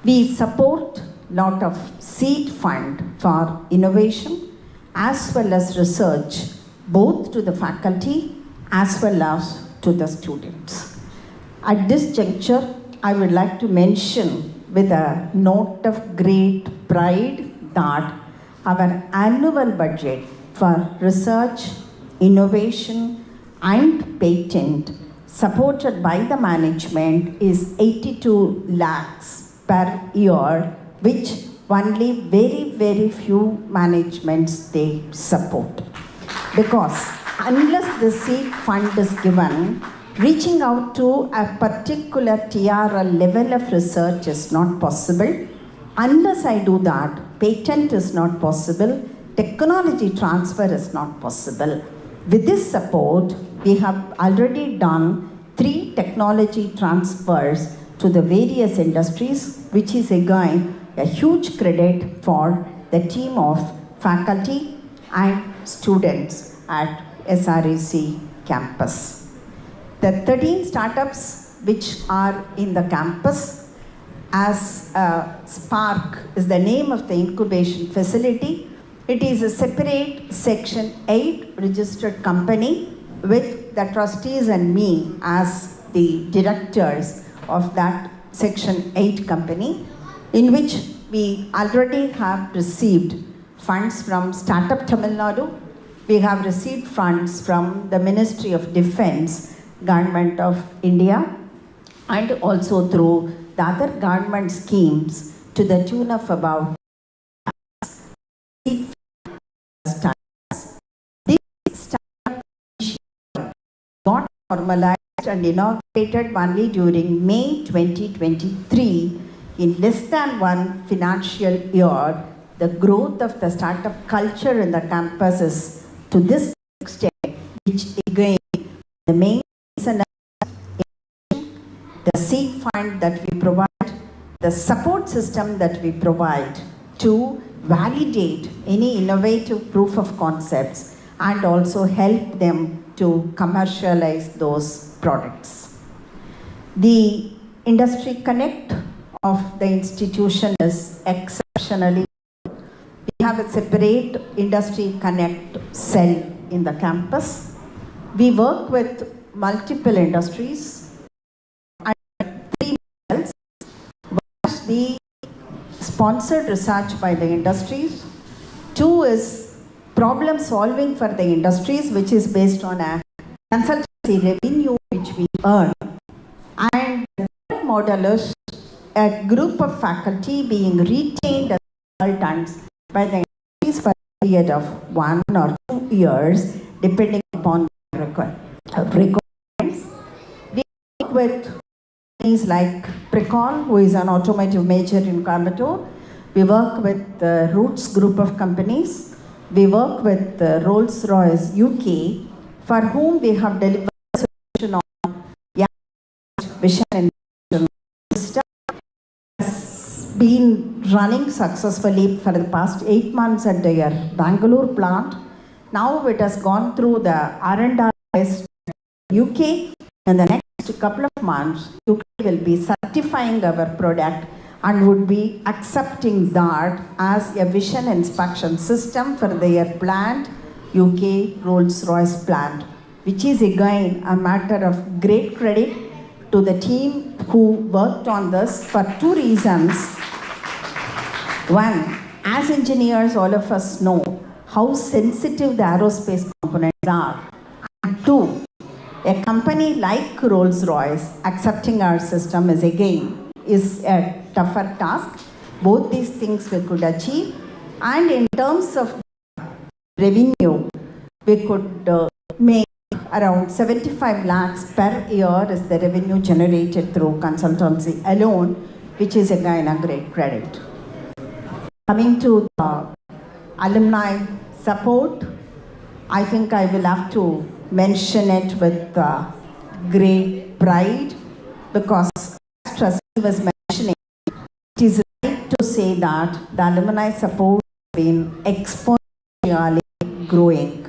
We support a lot of seed fund for innovation as well as research, both to the faculty as well as to the students. At this juncture, I would like to mention with a note of great pride that our annual budget for research, innovation and patent supported by the management is 82 lakhs per year, which only very few managements they support. Because unless the seed fund is given, reaching out to a particular TRL level of research is not possible. Unless I do that, patent is not possible, technology transfer is not possible. With this support, we have already done 3 technology transfers to the various industries, which is again a huge credit for the team of faculty and students at SREC campus. The 13 startups which are in the campus, as SPARK is the name of the incubation facility. It is a separate Section 8 registered company with the trustees and me as the directors of that Section 8 company, in which we already have received funds from Startup Tamil Nadu. We have received funds from the Ministry of Defense, Government of India, and also through the other government schemes to the tune of about these startup got formalized and inaugurated only during May 2023. In less than 1 financial year, the growth of the startup culture in the campus is to this extent, which again the main reason the seed fund that we provide, the support system that we provide to validate any innovative proof of concepts and also help them to commercialize those products. The industry connect of the institution is exceptionally good. We have a separate industry connect cell in the campus. We work with multiple industries. The sponsored research by the industries. 2 is problem solving for the industries, which is based on a consultancy revenue which we earn. And the third model is a group of faculty being retained as consultants by the industries for a period of 1 or 2 years, depending upon the requirements. We work with companies like Precon, who is an automotive major in Coimbatore. We work with the Roots group of companies. We work with Rolls-Royce UK, for whom we have delivered a solution on vision and mission. System has been running successfully for the past 8 months at their Bangalore plant. Now it has gone through the R&R test UK. In the next couple of months, UK will be certifying our product and would be accepting that as a vision inspection system for their plant, UK Rolls-Royce plant, which is again a matter of great credit to the team who worked on this for 2 reasons. One, as engineers, all of us know how sensitive the aerospace components are. And 2, a company like Rolls-Royce accepting our system is a tougher task. Both these things we could achieve. And in terms of revenue, we could make around 75 lakhs per year is the revenue generated through consultancy alone, which is again a great credit. Coming to the alumni support, I think I will have to mention it with great pride, because as Trustee was mentioning, it is right to say that the alumni support has been exponentially growing.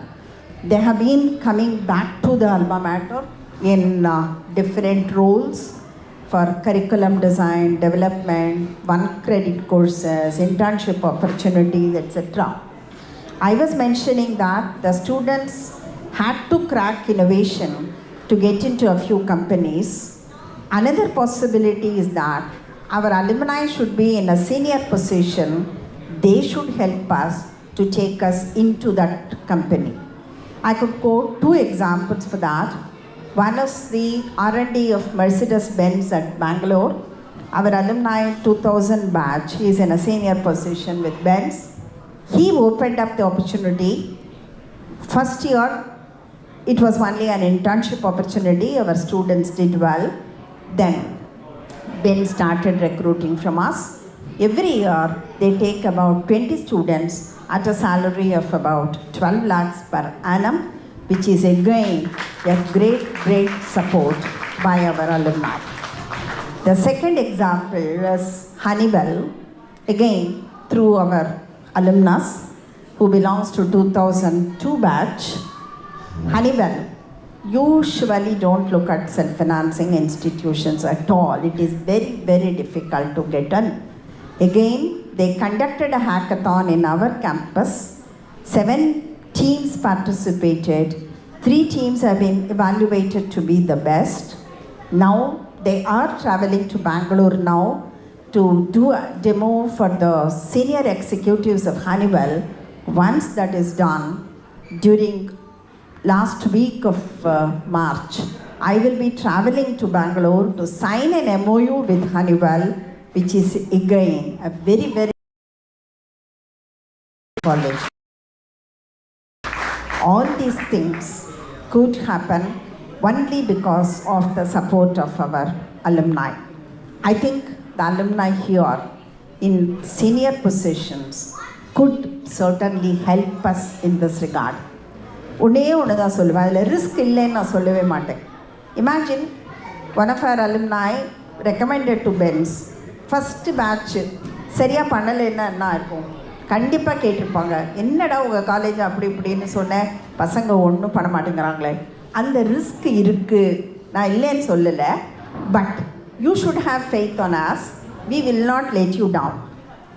They have been coming back to the alma mater in different roles for curriculum design, development, one-credit courses, internship opportunities, etc. I was mentioning that the students had to crack innovation to get into a few companies. Another possibility is that our alumni should be in a senior position. They should help us to take us into that company. I could quote two examples for that. One is the R&D of Mercedes-Benz at Bangalore. Our alumni 2000 batch is in a senior position with Benz. He opened up the opportunity. First year, it was only an internship opportunity. Our students did well. Then Ben started recruiting from us. Every year, they take about 20 students at a salary of about 12 lakhs per annum, which is again a great support by our alumni. The second example is Honeywell, again through our alumnus who belongs to 2002 batch. Honeywell usually don't look at self-financing institutions at all. It is very difficult to get done. Again, they conducted a hackathon in our campus. 7 teams participated. 3 teams have been evaluated to be the best. Now they are traveling to Bangalore now to do a demo for the senior executives of Honeywell. Once that is done, during last week of March, I will be traveling to Bangalore to sign an MOU with Honeywell, which is again a very college. All these things could happen only because of the support of our alumni. I think the alumni here in senior positions could certainly help us in this regard. Risk imagine one of our alumni recommended to Benz. First batch, சரியா பண்ணலைன்னா என்ன இருக்கும்? கண்டிப்பாக கேட்டிருப்பாங்க, என்னடா உங்கள் college அப்படி இப்படின்னு சொன்னேன், பசங்க ஒன்றும் பண்ண மாட்டேங்கிறாங்களே. அந்த ரிஸ்க் இருக்குது, நான் இல்லைன்னு சொல்லலை. But you should have faith on us. We will not let you down.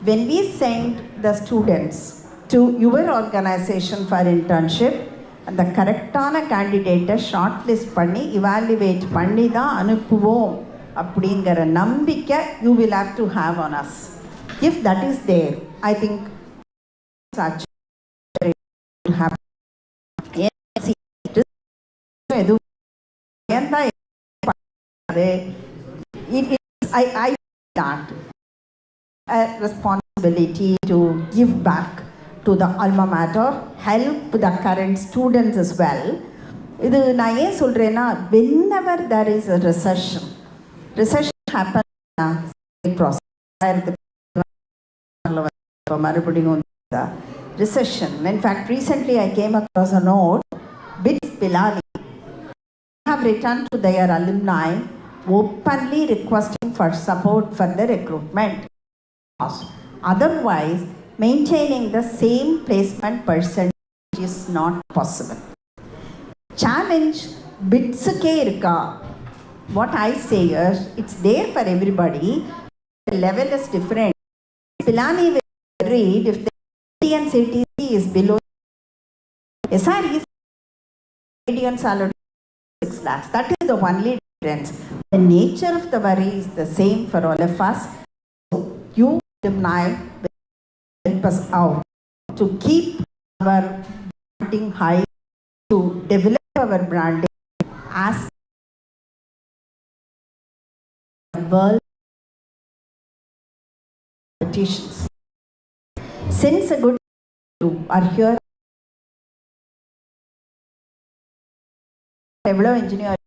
When we send the students to your organization for internship, அந்த கரெக்டான கேண்டிடேட்டை ஷார்ட் லிஸ்ட் பண்ணி இவாலுவேட் பண்ணி தான் அனுப்புவோம் அப்படிங்கிற நம்பிக்கை you will have to have on us. If that is there, I think such will happen. I that a responsibility to give back to the alma mater, help the current students as well. இது நான் ஏன் சொல்கிறேன்னா, whenever there is a recession happens in a process. மறுபடியும் recession. In fact, recently I came across a note, BITS Pilani have returned to their alumni openly requesting for support for the recruitment. Otherwise, maintaining the same placement percentage is not possible. Challenge BITS ke irka. What I say is, it's there for everybody. The level is different. Pilani will read if the median CTC is below SREC median salary 6 lakhs. That is the only difference. The nature of the worry is the same for all of us. So you alumni will help us out to keep our branding high, to develop our branding as world competitions. Since a good you are here எவ்வளோ engineering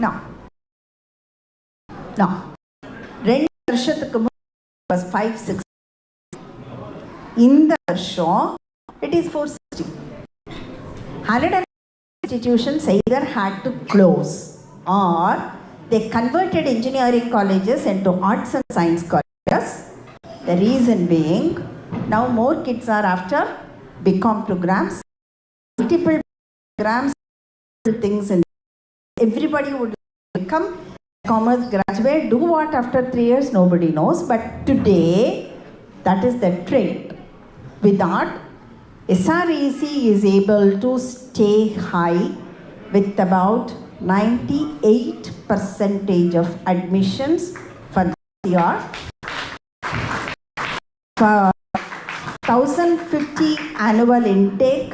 no 2 வருஷத்துக்கு was 560. இந்த வருஷம் it is 460. 100 institutions either had to close or they converted engineering colleges into arts and science colleges. The reason being, now more kids are after BCom programs, multiple programs, things, and everybody would become commerce graduate. Do what after 3 years? Nobody knows. But today, that is the trend. With that, SREC is able to stay high with about 98% of admissions for this year. For 1050 annual intake,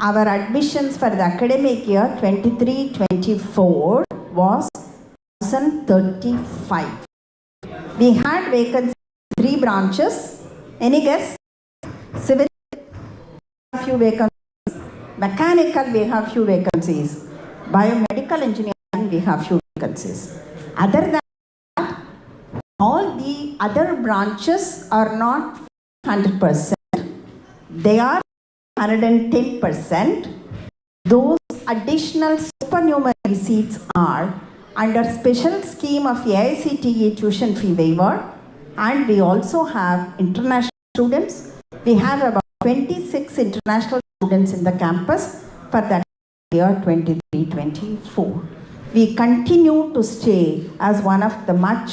our admissions for the academic year 23-24 was 1035. We had vacancies in 3 branches. Any guess? Civil, few vacancies. Mechanical, we have few vacancies. Biomedical engineering, we have few vacancies. Other than that, all the other branches are not 100%. They are 110%. Those additional supernumerary seats are under special scheme of AICTE tuition fee waiver, and we also have international students. We have about 26 international students in the campus for that year 23-24. We continue to stay as one of the much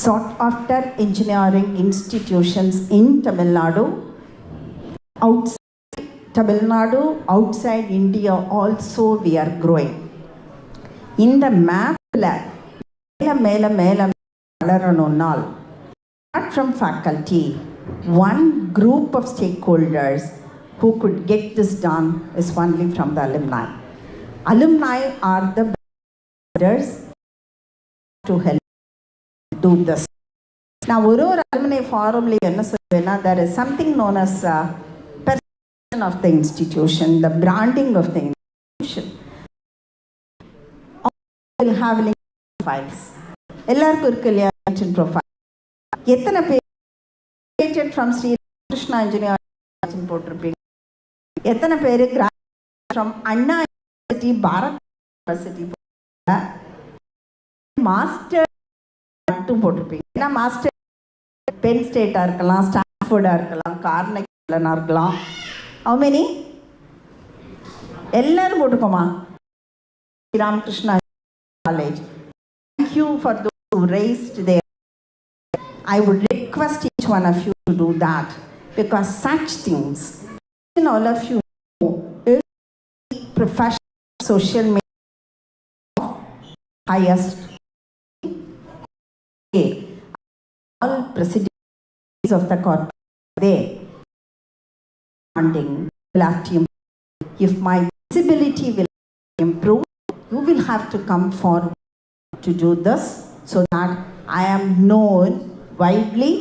sought after engineering institutions in Tamil Nadu. Outside Tamil Nadu, outside India also we are growing. In the map, apart from faculty, one group of stakeholders who could get this done is only from the alumni. Alumni are the leaders to help do this. Now, one alumni forum, there is something known as perception of the institution, the branding of the institution. All will have LinkedIn profiles. எல்லாருக்கும் இருக்கு இல்லையா LinkedIn profile. எத்தனை பேர் graduated from Sri Krishna Engineering போட்டிருப்பீங்க? எத்தனை பேர் graduated from Anna University, Bharat university master மட்டும் போட்டிருப்பீங்க? ஏன்னா மாஸ்டர் பென் ஸ்டேட்டா இருக்கலாம், ஸ்டான்ஃபோர்டா இருக்கலாம், கார்னெகி மெலனா இருக்கலாம். How many? எல்லாரும் போட்டுக்கோமா? Ramakrishna college. Thank you for those who raised their. I would request each one of you to do that, because such things, all of you know, is professional social media highest. All presidents of the corporate, they funding will have to improve. If my visibility will improve, you will have to come forward to do this so that I am known widely,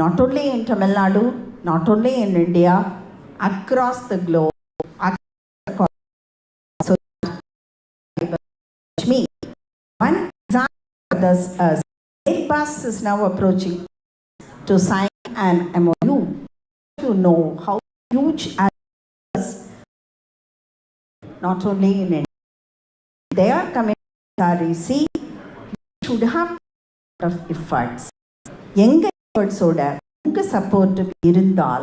not only in Tamil Nadu, not only in India, across the globe, so that me. One example of this is Airbus is now approaching to sign an MOU. You know how huge Airbus is, not only in India. They are coming to REC, should have a lot of efforts. Younger efforts oda, unga support irundal,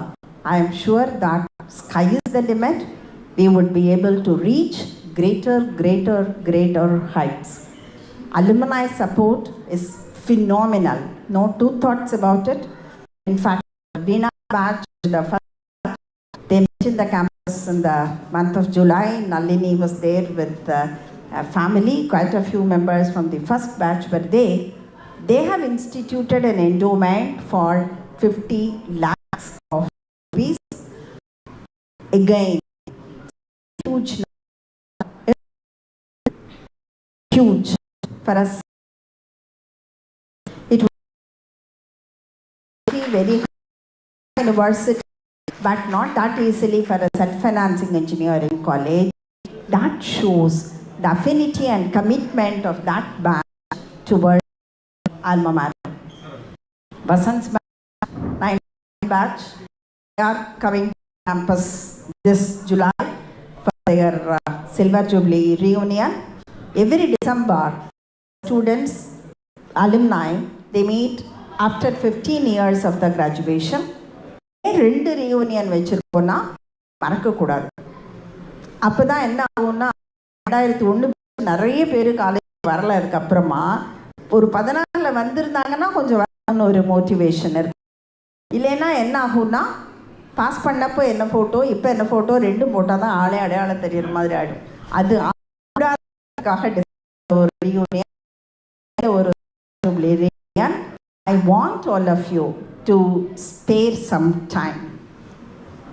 I am sure that sky is the limit. We would be able to reach greater heights. Alumni support is phenomenal. No two thoughts about it. In fact, Veena batch, the first batch, they met in the campus in the month of July. Nalini was there with a family. Quite a few members from the first batch were there. They have instituted an endowment for 50 lakhs of rupees. Again, huge for us. very high university, but not that easily for a self-financing engineering college. That shows the affinity and commitment of that batch towards alma mater. Vasant's batch, they are coming to campus this July for their Silver Jubilee reunion. Every December, students, alumni, they meet after 15 years of the graduation. ரெண்டு reunion வச்சிருக்கோம்னா மறக்கக்கூடாது. அப்போ தான் என்ன ஆகும்னா 2001 நிறைய பேர் college வரல அதுக்கப்புறமா ஒரு 14ல் வந்திருந்தாங்கன்னா கொஞ்சம் வரணும்னு ஒரு மோட்டிவேஷன் இருக்கு. இல்லைன்னா என்ன ஆகும்னா பாஸ் பண்ணப்போ என்ன ஃபோட்டோ இப்போ என்ன ஃபோட்டோ ரெண்டும் போட்டால் தான் ஆளே அடையாளம் தெரியுற மாதிரி ஆகிடும். அது கூடாதுக்காக ஒரு reunion, ஒரு reunion. I want all of you to spare some time.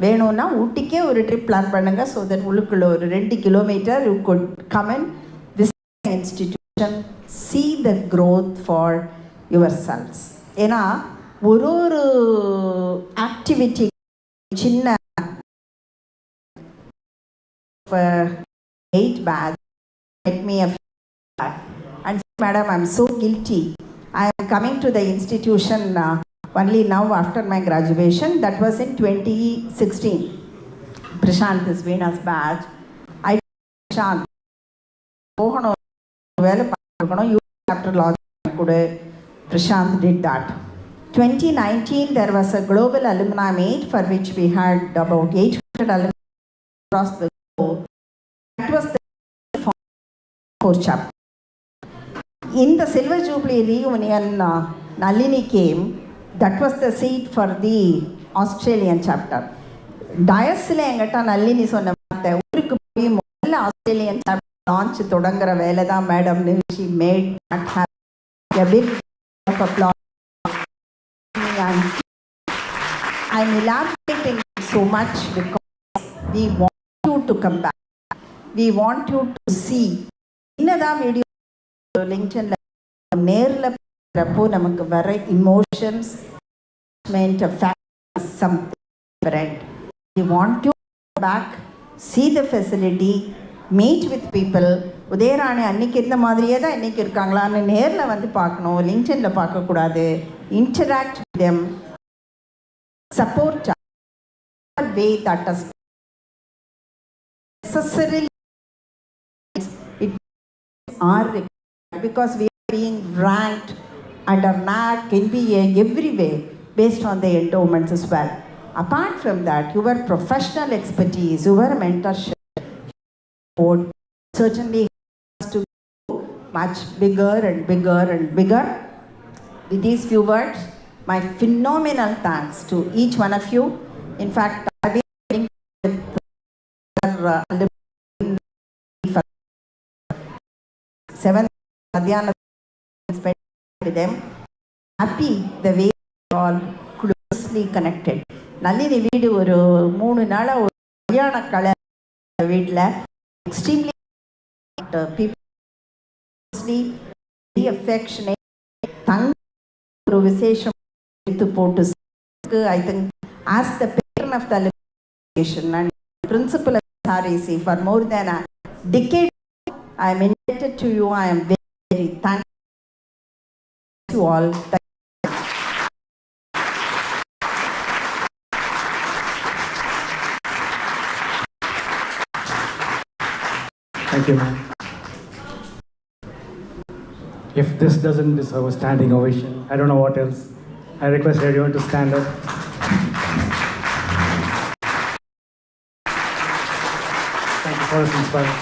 வேணும்னா ஊட்டிக்கே ஒரு ட்ரிப் பிளான் பண்ணுங்க. ஸோ தட் உள்ளுக்குள்ள ஒரு 2 kilometre you good come and visit institution, see the growth for yourselves. ஏன்னா ஒரு ஆக்டிவிட்டி சின்ன 8 bags let me a feedback and say, madam, I'm so guilty. I am coming to the institution only now after my graduation. That was in 2016. Prashant is Veena's batch. I Prashant Mohano you after launch Prashant did that. 2019 there was a global alumni meet for which we had about 800 alumni across the globe. That was the fourth chapter. In the Silver Jubilee reunion, Nalini came. That was the seat for the Australian chapter. Dayasile engata Nalini sonna maathe urukku poi modalla Australian chapter launch thodangara vela da madam nu she made that happen. A big of applause. And I'm elaborating so much because we want you to come back. We want you to see. Innada video LinkedIn நேர்ல பார்க்குறப்போ நமக்கு வர emotions, something different. We want you to come back, see the facility, meet with people. Udayarani அன்னைக்கு இருந்த மாதிரியே தான் இன்னைக்கு இருக்காங்களான்னு நேரில் வந்து பார்க்கணும், லிங்க்டின்ல பார்க்கக்கூடாது. Interact with them, support that way that is necessarily it are required because we are being ranked under NAC, NBA, everywhere based on the endowments as well. Apart from that, your professional expertise, your mentorship certainly has to go much bigger and bigger and bigger. With these few words, my phenomenal thanks to each one of you. In fact, I've been for 7 Madhyana spent with them. Happy the way we all closely connected. Nalini வீடு ஒரு 3 நாளா ஒரு கல்யாண கலை வீட்டில் extremely people very affectionate. தங்க ஒரு விசேஷம் எடுத்து போட்டு I think as the patron of the education and principal of SREC for more than a decade, I am indebted to you. I am very, very thankful to you all. Thank you, ma'am. If this doesn't deserve a standing ovation, I don't know what else. I request everyone to stand up. Thank you for this inspiring.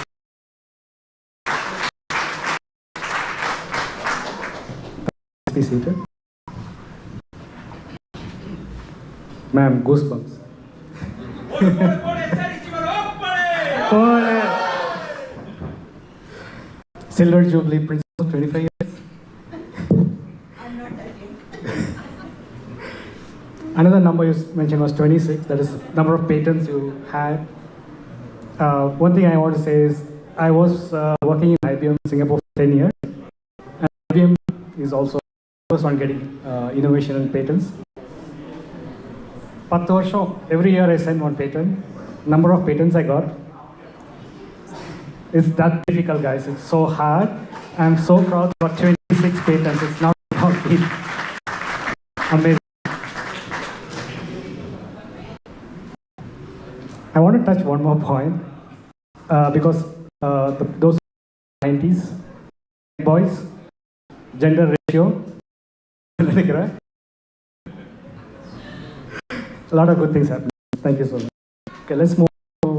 Be seated. Ma'am, goosebumps. Silver Jubilee Principal, 25 years. I'm not that young. Another number you mentioned was 26. That is the number of patents you had. One thing I want to say is I was working in IBM Singapore for 10 years. And IBM is also focused on getting innovation and patents. 10 வருஷம் every year I send one patent. Number of patents I got. It's that difficult, guys. It's so hard. I'm so proud for 26 patents. It's not about it. Amazing. I want to touch one more point because those 90s boys, gender ratio, a lot of good things happen. Thank you so much. Okay, let's move to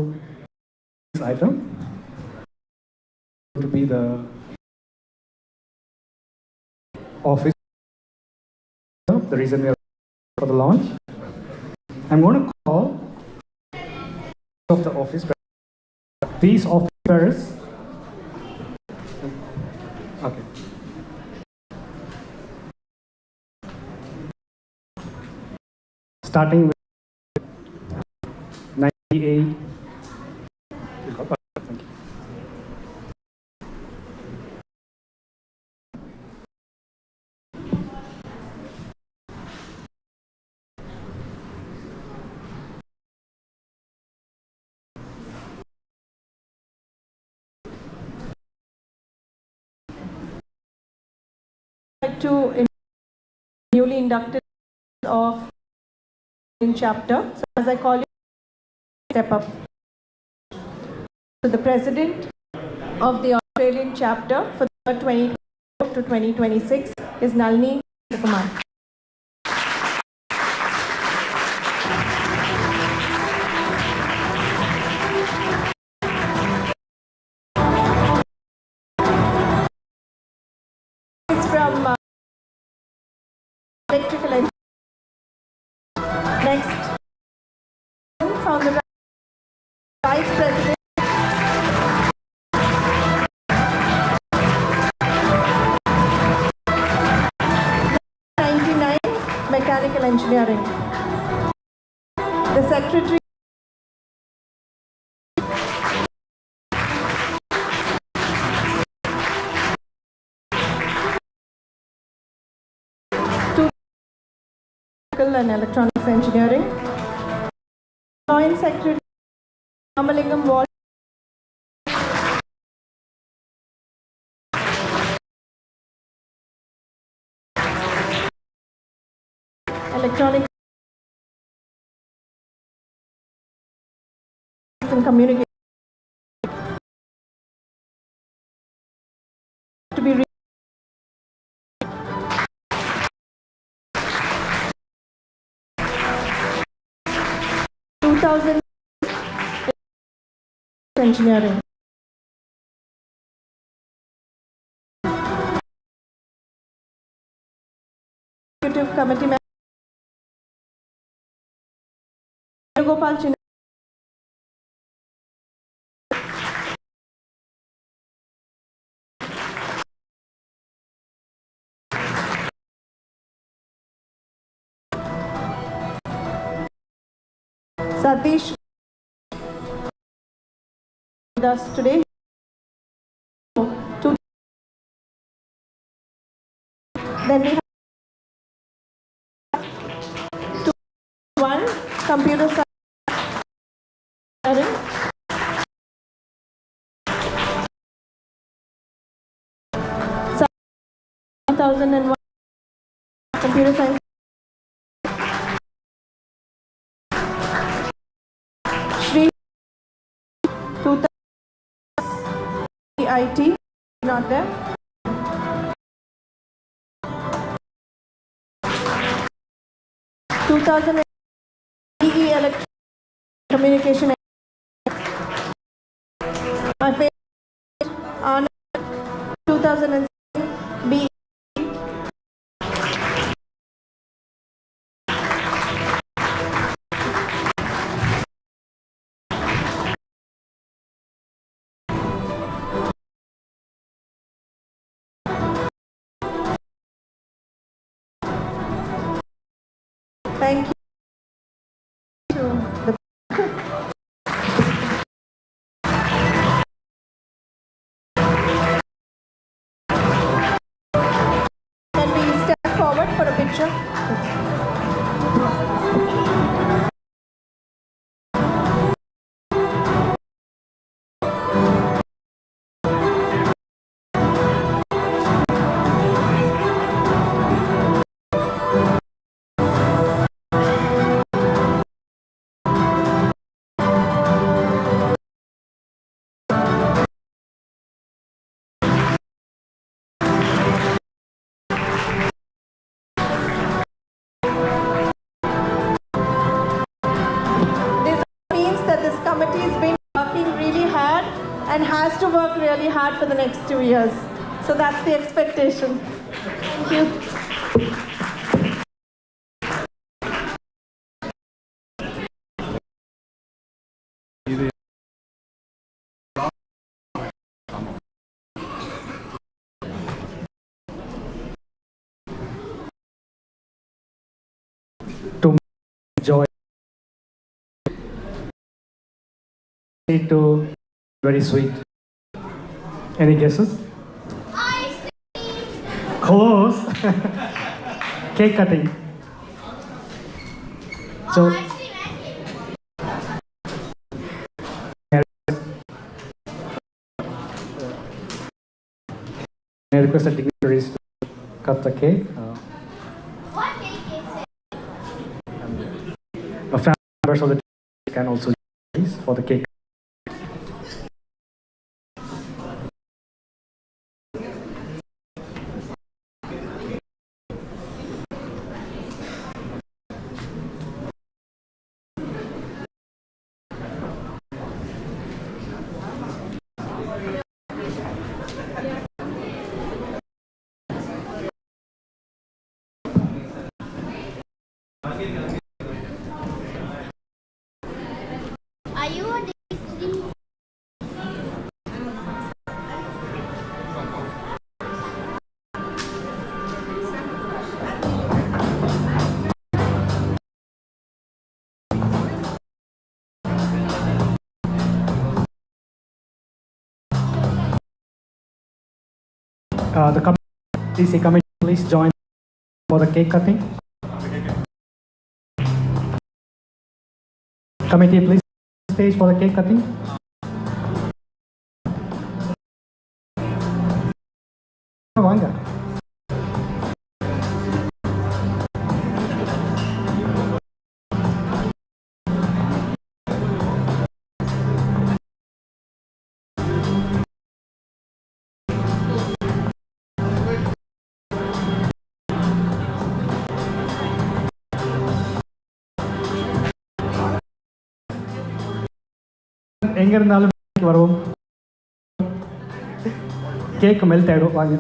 this item. To be the office, the reason we are for the launch. I'm going to call of the office. These officers. Okay. Starting with 98. Thank you. To newly inducted of in chapter. So as I call you, step up. So the president of the Australian chapter for the 2024 to 2026 is Nalini Kumar. From electrical engineering. Next, from the vice president. Mechanical engineering. The secretary. And electronics engineering. Joint secretary. Ramalingam Wall. Electronics and communication. To be 2000 engineering. Executive committee member Gopal Chin. Satish with us today. Then we have 1 computer science. 2001 computer science. Shri 2000 IT, not there. 2000 EE electric communication. My favorite honor 2007 B. Thank you to the Can we step forward for a picture? and has to work really hard for the next 2 years. So that's the expectation. Thank you. To enjoy to very sweet. Any guesses? Close. Cake cutting. So I request the dignitaries to cut the cake. What cake is it? Family members of the team can also join for the cake. Are you a Disney? The TC committee, please join for the cake cutting. Committee, please stage for the cake cutting. Vanga. எங்க இருந்தாலும் வருவோம். Cake melt ஆயிடும் வாங்க.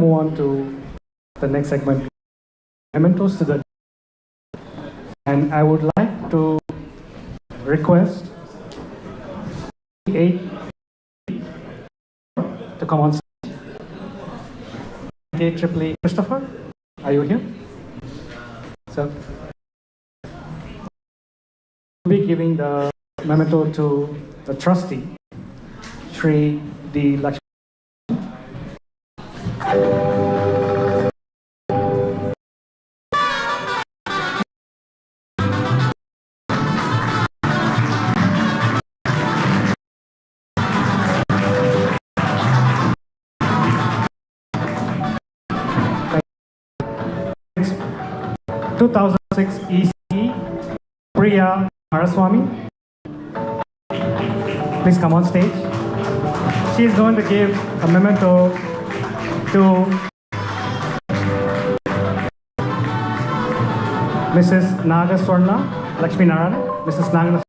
Move on to the next segment, mementos to the, and I would like to request 8 to come on stage. Triply Christopher, are you here? So we'll be giving the memento to the trustee, Shri D. Lakshmi. 2006 ECE, Priya Maraswamy. Please come on stage. She is going to give a memento to Mrs. Nagaswarna Lakshmi Narayana. Mrs. Nagaswarna.